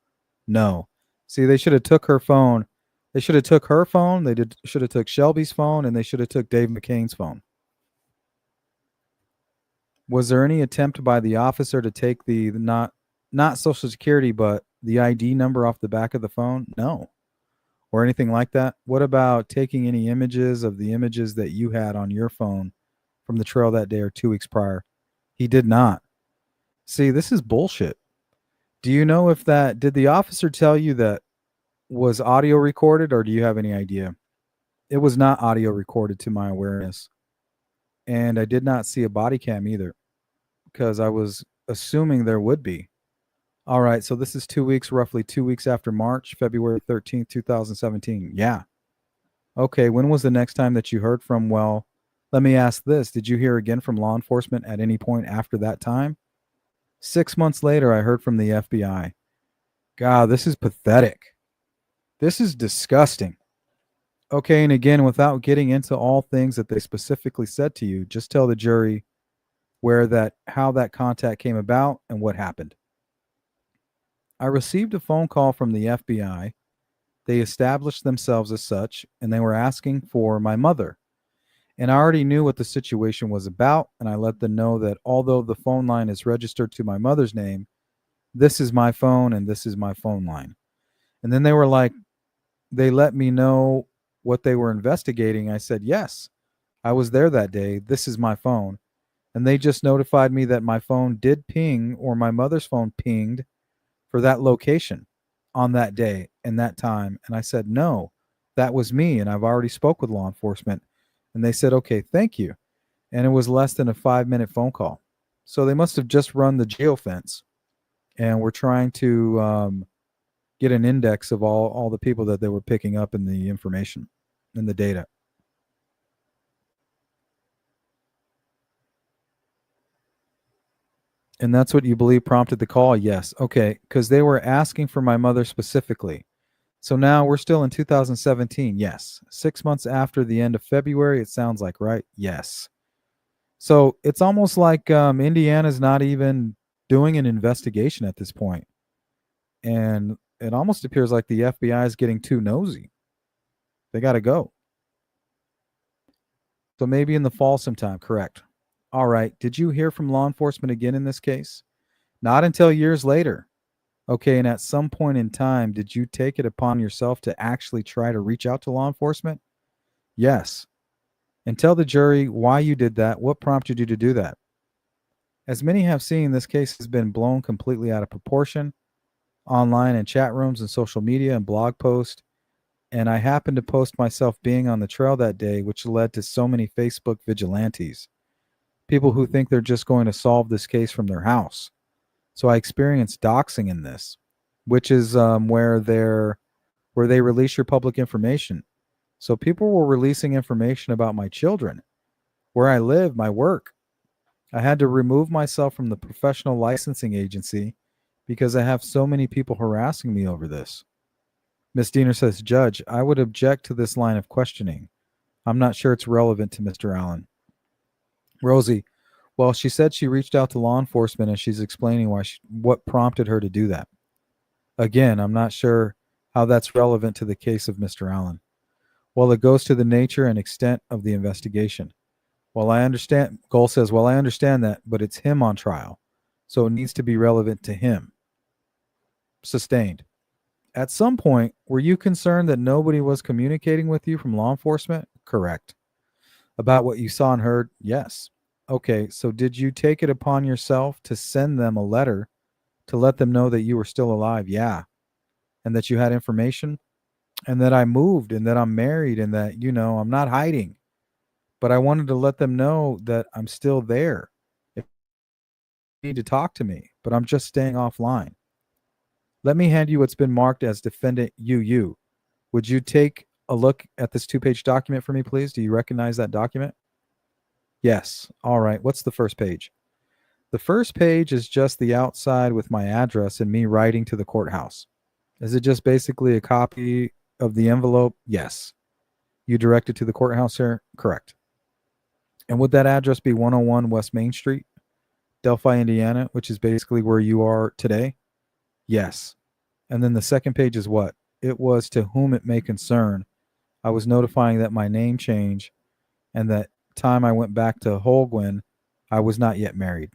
No. See, they should have took her phone. They should have took her phone. Should have took Shelby's phone, and they should have took Dave McCain's phone. Was there any attempt by the officer to take the not Social Security, but the ID number off the back of the phone? No. Or anything like that? What about taking any images of the images that you had on your phone from the trail that day or 2 weeks prior? He did not. See, this is bullshit. Do you know if did the officer tell you that was audio recorded, or do you have any idea? It was not audio recorded to my awareness. And I did not see a body cam either, because I was assuming there would be. All right, so this is 2 weeks, roughly 2 weeks after March, February 13th, 2017. Yeah. Okay, when was the next time that you heard from? Well, let me ask this. Did you hear again from law enforcement at any point after that time? 6 months later, I heard from the FBI. God, this is pathetic. This is disgusting. Okay, and again, without getting into all things that they specifically said to you, just tell the jury how that contact came about and what happened. I received a phone call from the FBI. They established themselves as such, and they were asking for my mother. And I already knew what the situation was about, and I let them know that although the phone line is registered to my mother's name, this is my phone and this is my phone line. And then they let me know what they were investigating. I said, yes, I was there that day. This is my phone. And they just notified me that my phone did ping, or my mother's phone pinged for that location on that day and that time. And I said, no, that was me. And I've already spoke with law enforcement. And they said, okay, thank you. And it was less than a 5-minute phone call. So they must have just run the geofence, and we're trying to get an index of all the people that they were picking up in the information, in the data. And that's what you believe prompted the call? Yes. Okay, because they were asking for my mother specifically. So now we're still in 2017. Yes. 6 months after the end of February, it sounds like, right? Yes. So it's almost like Indiana's not even doing an investigation at this point. And it almost appears like the FBI is getting too nosy. They got to go. So maybe in the fall sometime, correct. All right. Did you hear from law enforcement again in this case? Not until years later. Okay, and at some point in time, did you take it upon yourself to actually try to reach out to law enforcement? Yes. And tell the jury why you did that, what prompted you to do that. As many have seen, this case has been blown completely out of proportion online in chat rooms and social media and blog posts. And I happened to post myself being on the trail that day, which led to so many Facebook vigilantes, people who think they're just going to solve this case from their house. So I experienced doxing in this, which is where they release your public information. So people were releasing information about my children, where I live, my work. I had to remove myself from the professional licensing agency because I have so many people harassing me over this. Ms. Diener says, Judge, I would object to this line of questioning. I'm not sure it's relevant to Mr. Allen. Rosie, well, she said she reached out to law enforcement and she's explaining what prompted her to do that. Again, I'm not sure how that's relevant to the case of Mr. Allen. Well, it goes to the nature and extent of the investigation. Well, I understand. Goal says, well, I understand that, but it's him on trial, so it needs to be relevant to him. Sustained. At some point, were you concerned that nobody was communicating with you from law enforcement? Correct. About what you saw and heard? Yes. Okay, so did you take it upon yourself to send them a letter to let them know that you were still alive? Yeah. And that you had information? and that I moved and that I'm married and that, I'm not hiding. But I wanted to let them know that I'm still there. If you need to talk to me, but I'm just staying offline. Let me hand you what's been marked as defendant UU. Would you take a look at this 2-page document for me, please? Do you recognize that document? Yes. All right. What's the first page? The first page is just the outside with my address and me writing to the courthouse. Is it just basically a copy of the envelope? Yes. You directed to the courthouse here? Correct. And would that address be 101 West Main Street, Delphi, Indiana, which is basically where you are today? Yes. And then the second page is what? It was to whom it may concern. I was notifying that my name changed and that time I went back to Holguin, I was not yet married.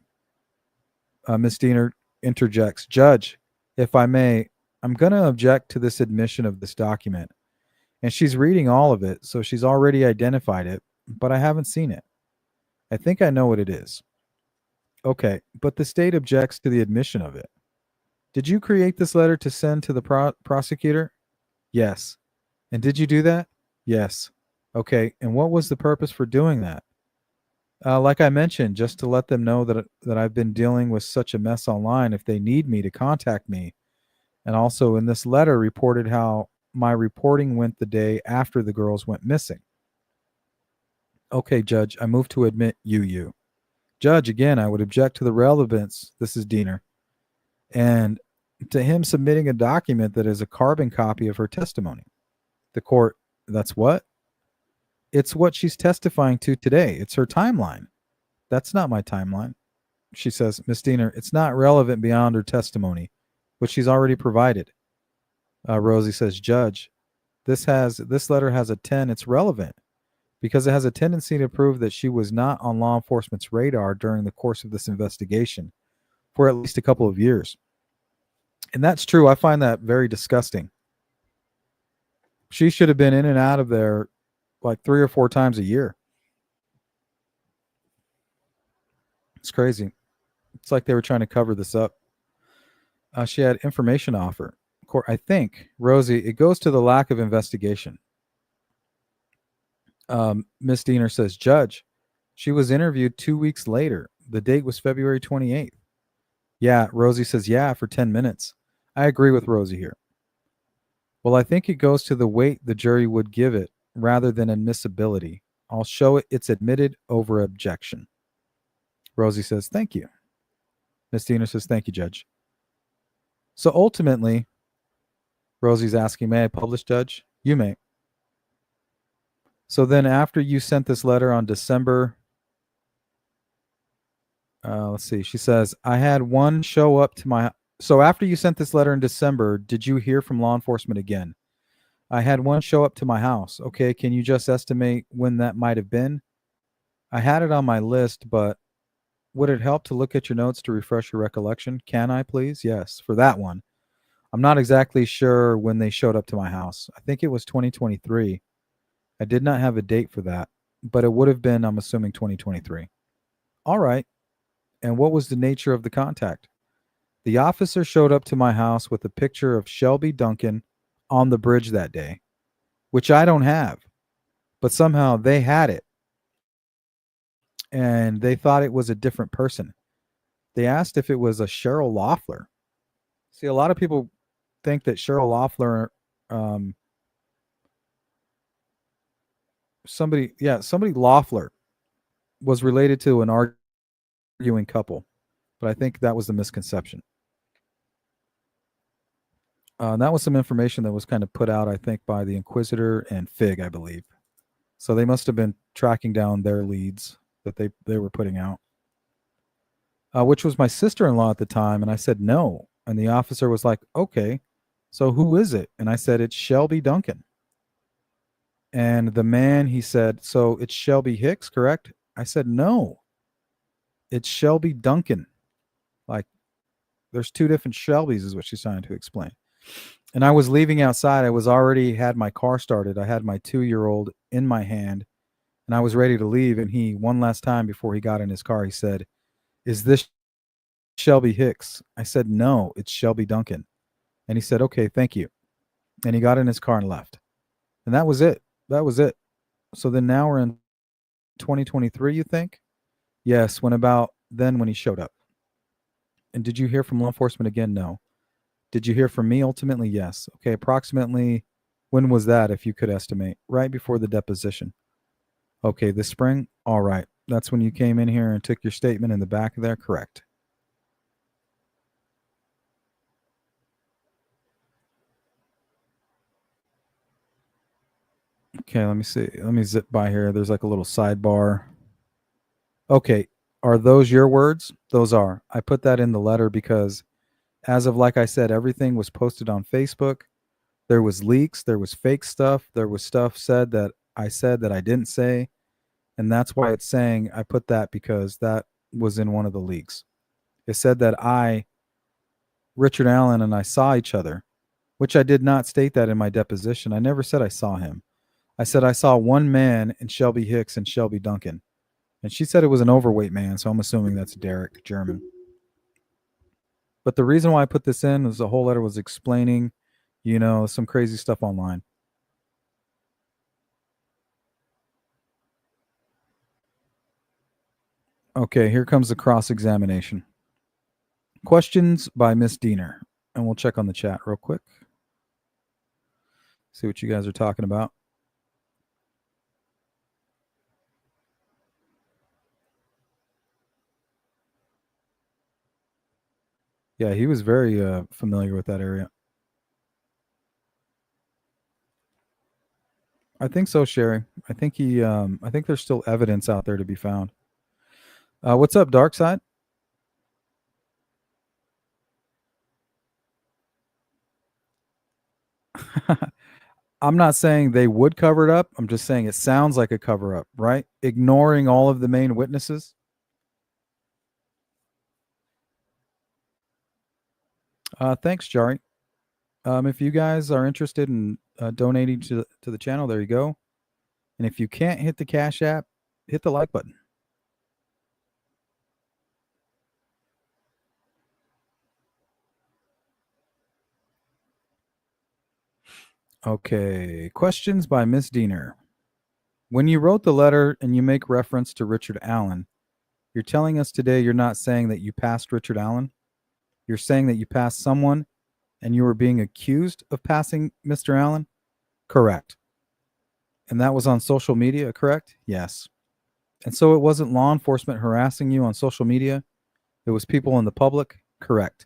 Ms. Diener interjects, Judge, if I may, I'm going to object to this admission of this document. And she's reading all of it, so she's already identified it, but I haven't seen it. I think I know what it is. Okay, but the state objects to the admission of it. Did you create this letter to send to the prosecutor? Yes. And did you do that? Yes. Okay, and what was the purpose for doing that? Like I mentioned, just to let them know that I've been dealing with such a mess online if they need me to contact me. And also in this letter reported how my reporting went the day after the girls went missing. Okay, Judge, I move to admit UU. Judge, again, I would object to the relevance. This is Diener. And to him submitting a document that is a carbon copy of her testimony. The court, that's what? It's what she's testifying to today. It's her timeline. That's not my timeline. She says, Miss Diener, it's not relevant beyond her testimony, which she's already provided. Rosie says, Judge, this letter has a 10. It's relevant because it has a tendency to prove that she was not on law enforcement's radar during the course of this investigation for at least a couple of years. And that's true. I find that very disgusting. She should have been in and out of there like 3 or 4 times a year. It's crazy. It's like they were trying to cover this up. She had information to offer. I think, Rosie, it goes to the lack of investigation. Miss Diener says, Judge, she was interviewed 2 weeks later. The date was February 28th. Yeah, Rosie says, yeah, for 10 minutes. I agree with Rosie here. Well, I think it goes to the weight the jury would give it rather than admissibility. I'll show it it's admitted over objection. Rosie says, thank you. Miss Diener says, thank you, Judge. So ultimately, Rosie's asking, may I publish, Judge? You may. So then after you sent this letter on December, let's see, she says, I had one show up to my, so after you sent this letter in December, did you hear from law enforcement again? I had one show up to my house. Okay, can you just estimate when that might have been? I had it on my list, but would it help to look at your notes to refresh your recollection? Can I, please? Yes, for that one. I'm not exactly sure when they showed up to my house. I think it was 2023. I did not have a date for that, but it would have been, I'm assuming, 2023. All right. And what was the nature of the contact? The officer showed up to my house with a picture of Shelby Duncan on the bridge that day, which I don't have, but somehow they had it. And they thought it was a different person. They asked if it was a Cheryl Loeffler. See, a lot of people think that Cheryl Loeffler, somebody Loeffler was related to an arguing couple, but I think that was the misconception. That was some information that was kind of put out, I think, by the Inquisitor and Fig, I believe. So they must have been tracking down their leads that they were putting out, which was my sister-in-law at the time. And I said, no. And the officer was like, okay, so who is it? And I said, it's Shelby Duncan. And the man, he said, so it's Shelby Hicks, correct? I said, no, it's Shelby Duncan. Like, there's 2 different Shelbys is what she's trying to explain. And I was leaving outside. I was already had my car started. I had my 2-year-old in my hand. And I was ready to leave, and he, one last time before he got in his car, he said, is this Shelby Hicks? I said, no, it's Shelby Duncan. And he said, okay, thank you. And he got in his car and left. And that was it. That was it. So then now we're in 2023, you think? Yes, when he showed up. And did you hear from law enforcement again? No. Did you hear from me ultimately? Yes. Okay, approximately when was that, if you could estimate? Right before the deposition. Okay, this spring? All right. That's when you came in here and took your statement in the back there? Correct. Okay, let me see. Let me zip by here. There's like a little sidebar. Okay, are those your words? Those are. I put that in the letter because, as of like I said, everything was posted on Facebook. There was leaks, there was fake stuff, there was stuff said that I didn't say, and that's why it's saying I put that because that was in one of the leaks. It said that Richard Allen and I saw each other, which I did not state that in my deposition. I never said I saw him. I said I saw one man in Shelby Hicks and Shelby Duncan. And she said it was an overweight man, so I'm assuming that's Derek German. But the reason why I put this in is the whole letter was explaining, some crazy stuff online. Okay, here comes the cross-examination. Questions by Miss Diener. And we'll check on the chat real quick. See what you guys are talking about. Yeah, he was very familiar with that area. I think so, Sherry. I think I think there's still evidence out there to be found. What's up, Dark Side? I'm not saying they would cover it up. I'm just saying it sounds like a cover up, right? Ignoring all of the main witnesses. Thanks, Jari. If you guys are interested in donating to the channel, there you go. And if you can't hit the Cash App, hit the like button. Okay, questions by Miss Diener. When you wrote the letter and you make reference to Richard Allen, you're telling us today you're not saying that you passed Richard Allen. You're saying that you passed someone and you were being accused of passing Mr. Allen? Correct. And that was on social media, correct? Yes. And so it wasn't law enforcement harassing you on social media. It was people in the public? Correct.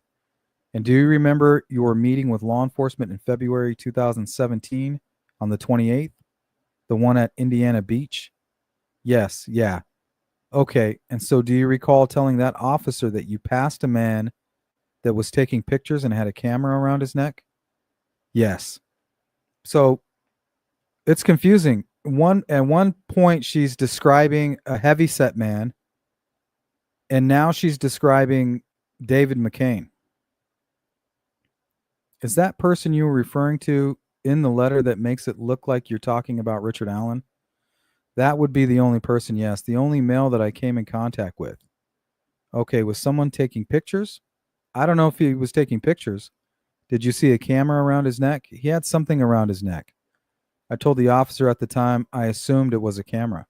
And do you remember your meeting with law enforcement in February 2017 on the 28th? The one at Indiana Beach? Yes, yeah. Okay, and so do you recall telling that officer that you passed a man that was taking pictures and had a camera around his neck? Yes. So it's confusing. At one point she's describing a heavyset man, and now she's describing David McCain. Is that person you were referring to in the letter that makes it look like you're talking about Richard Allen? That would be the only person, yes. The only male that I came in contact with. Okay, was someone taking pictures? I don't know if he was taking pictures. Did you see a camera around his neck? He had something around his neck. I told the officer at the time I assumed it was a camera.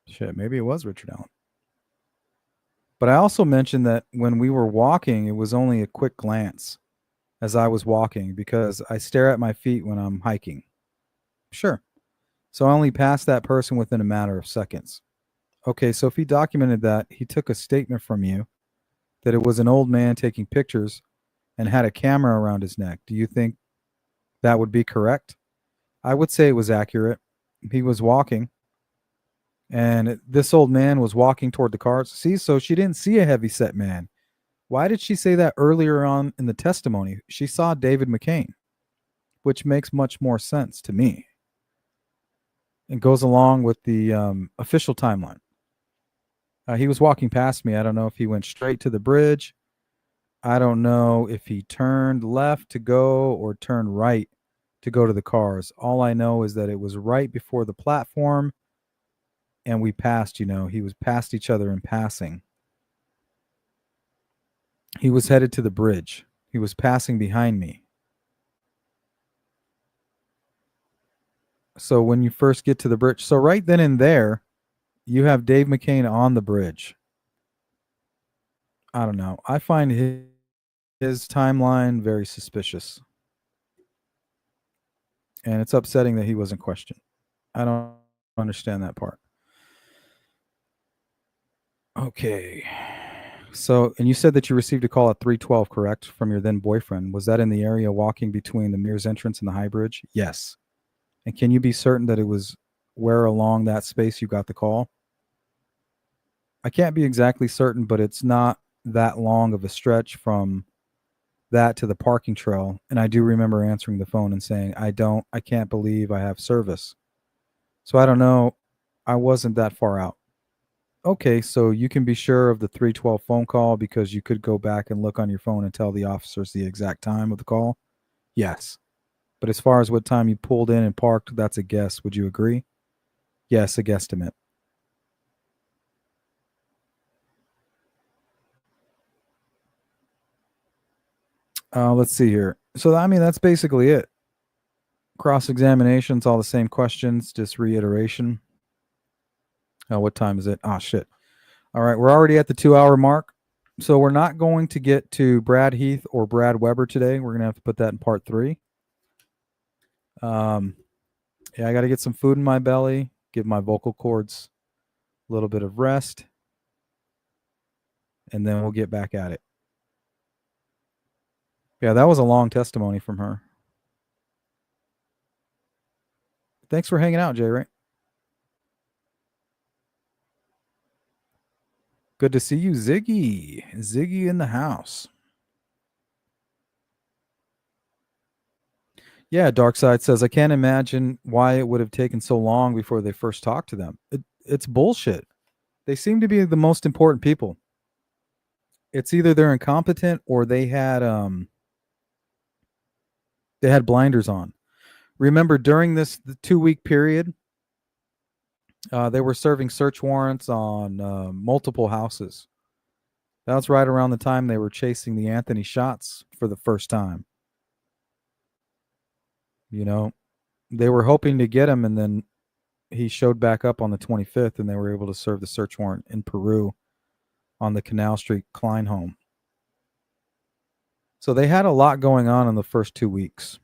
Shit, maybe it was Richard Allen. But I also mentioned that when we were walking, it was only a quick glance as I was walking because I stare at my feet when I'm hiking. Sure. So I only passed that person within a matter of seconds. Okay, so if he documented that, he took a statement from you that it was an old man taking pictures and had a camera around his neck. Do you think that would be correct? I would say it was accurate. He was walking, and this old man was walking toward the cars. See, so she didn't see a heavyset man. Why did she say that earlier on in the testimony? She saw David McCain, which makes much more sense to me. It goes along with the official timeline. He was walking past me. I don't know if he went straight to the bridge. I don't know if he turned left to go or turned right to go to the cars. All I know is that it was right before the platform, and we passed, he was past each other in passing. He was headed to the bridge. He was passing behind me. So when you first get to the bridge, so right then and there, you have Dave McCain on the bridge. I don't know. I find his timeline very suspicious. And it's upsetting that he wasn't questioned. I don't understand that part. Okay. So, and you said that you received a call at 3:12, correct, from your then boyfriend. Was that in the area walking between the Mears entrance and the High Bridge? Yes. And can you be certain that it was where along that space you got the call? I can't be exactly certain, but it's not that long of a stretch from that to the parking trail. And I do remember answering the phone and saying, I can't believe I have service. So I don't know. I wasn't that far out. Okay, so you can be sure of the 3:12 phone call because you could go back and look on your phone and tell the officers the exact time of the call? Yes. But as far as what time you pulled in and parked, that's a guess. Would you agree? Yes, a guesstimate. Let's see here. So, I mean, that's basically it. Cross-examination's all the same questions, just reiteration. What time is it? Ah, shit. All right, we're already at the 2-hour mark. So we're not going to get to Brad Heath or Brad Weber today. We're going to have to put that in part 3. Yeah, I got to get some food in my belly, give my vocal cords a little bit of rest, and then we'll get back at it. Yeah, that was a long testimony from her. Thanks for hanging out, Jay Ray. Good to see you, Ziggy. Ziggy in the house. Yeah, Darkside says, I can't imagine why it would have taken so long before they first talked to them. It's bullshit. They seem to be the most important people. It's either they're incompetent or they had blinders on. Remember, during the 2-week period, they were serving search warrants on multiple houses. That was right around the time they were chasing the Anthony shots for the first time. You know, they were hoping to get him, and then he showed back up on the 25th, and they were able to serve the search warrant in Peru on the Canal Street Klein home. So they had a lot going on in the first 2 weeks.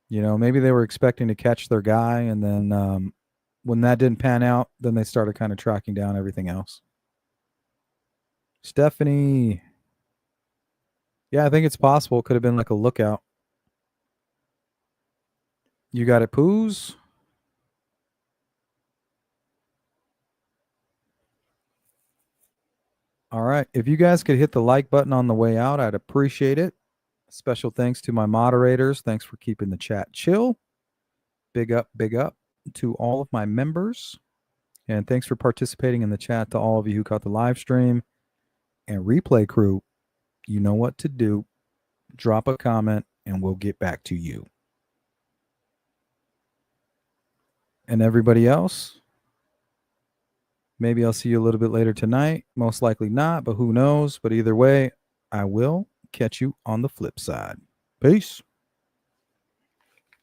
You know, maybe they were expecting to catch their guy, and then when that didn't pan out, then they started kind of tracking down everything else. Stephanie. Yeah, I think it's possible. It could have been like a lookout. You got it, Poos? All right. If you guys could hit the like button on the way out, I'd appreciate it. Special thanks to my moderators. Thanks for keeping the chat chill. Big up to all of my members. And thanks for participating in the chat to all of you who caught the live stream. And replay crew, you know what to do. Drop a comment and we'll get back to you. And everybody else, maybe I'll see you a little bit later tonight. Most likely not, but who knows? But either way, I will catch you on the flip side. Peace.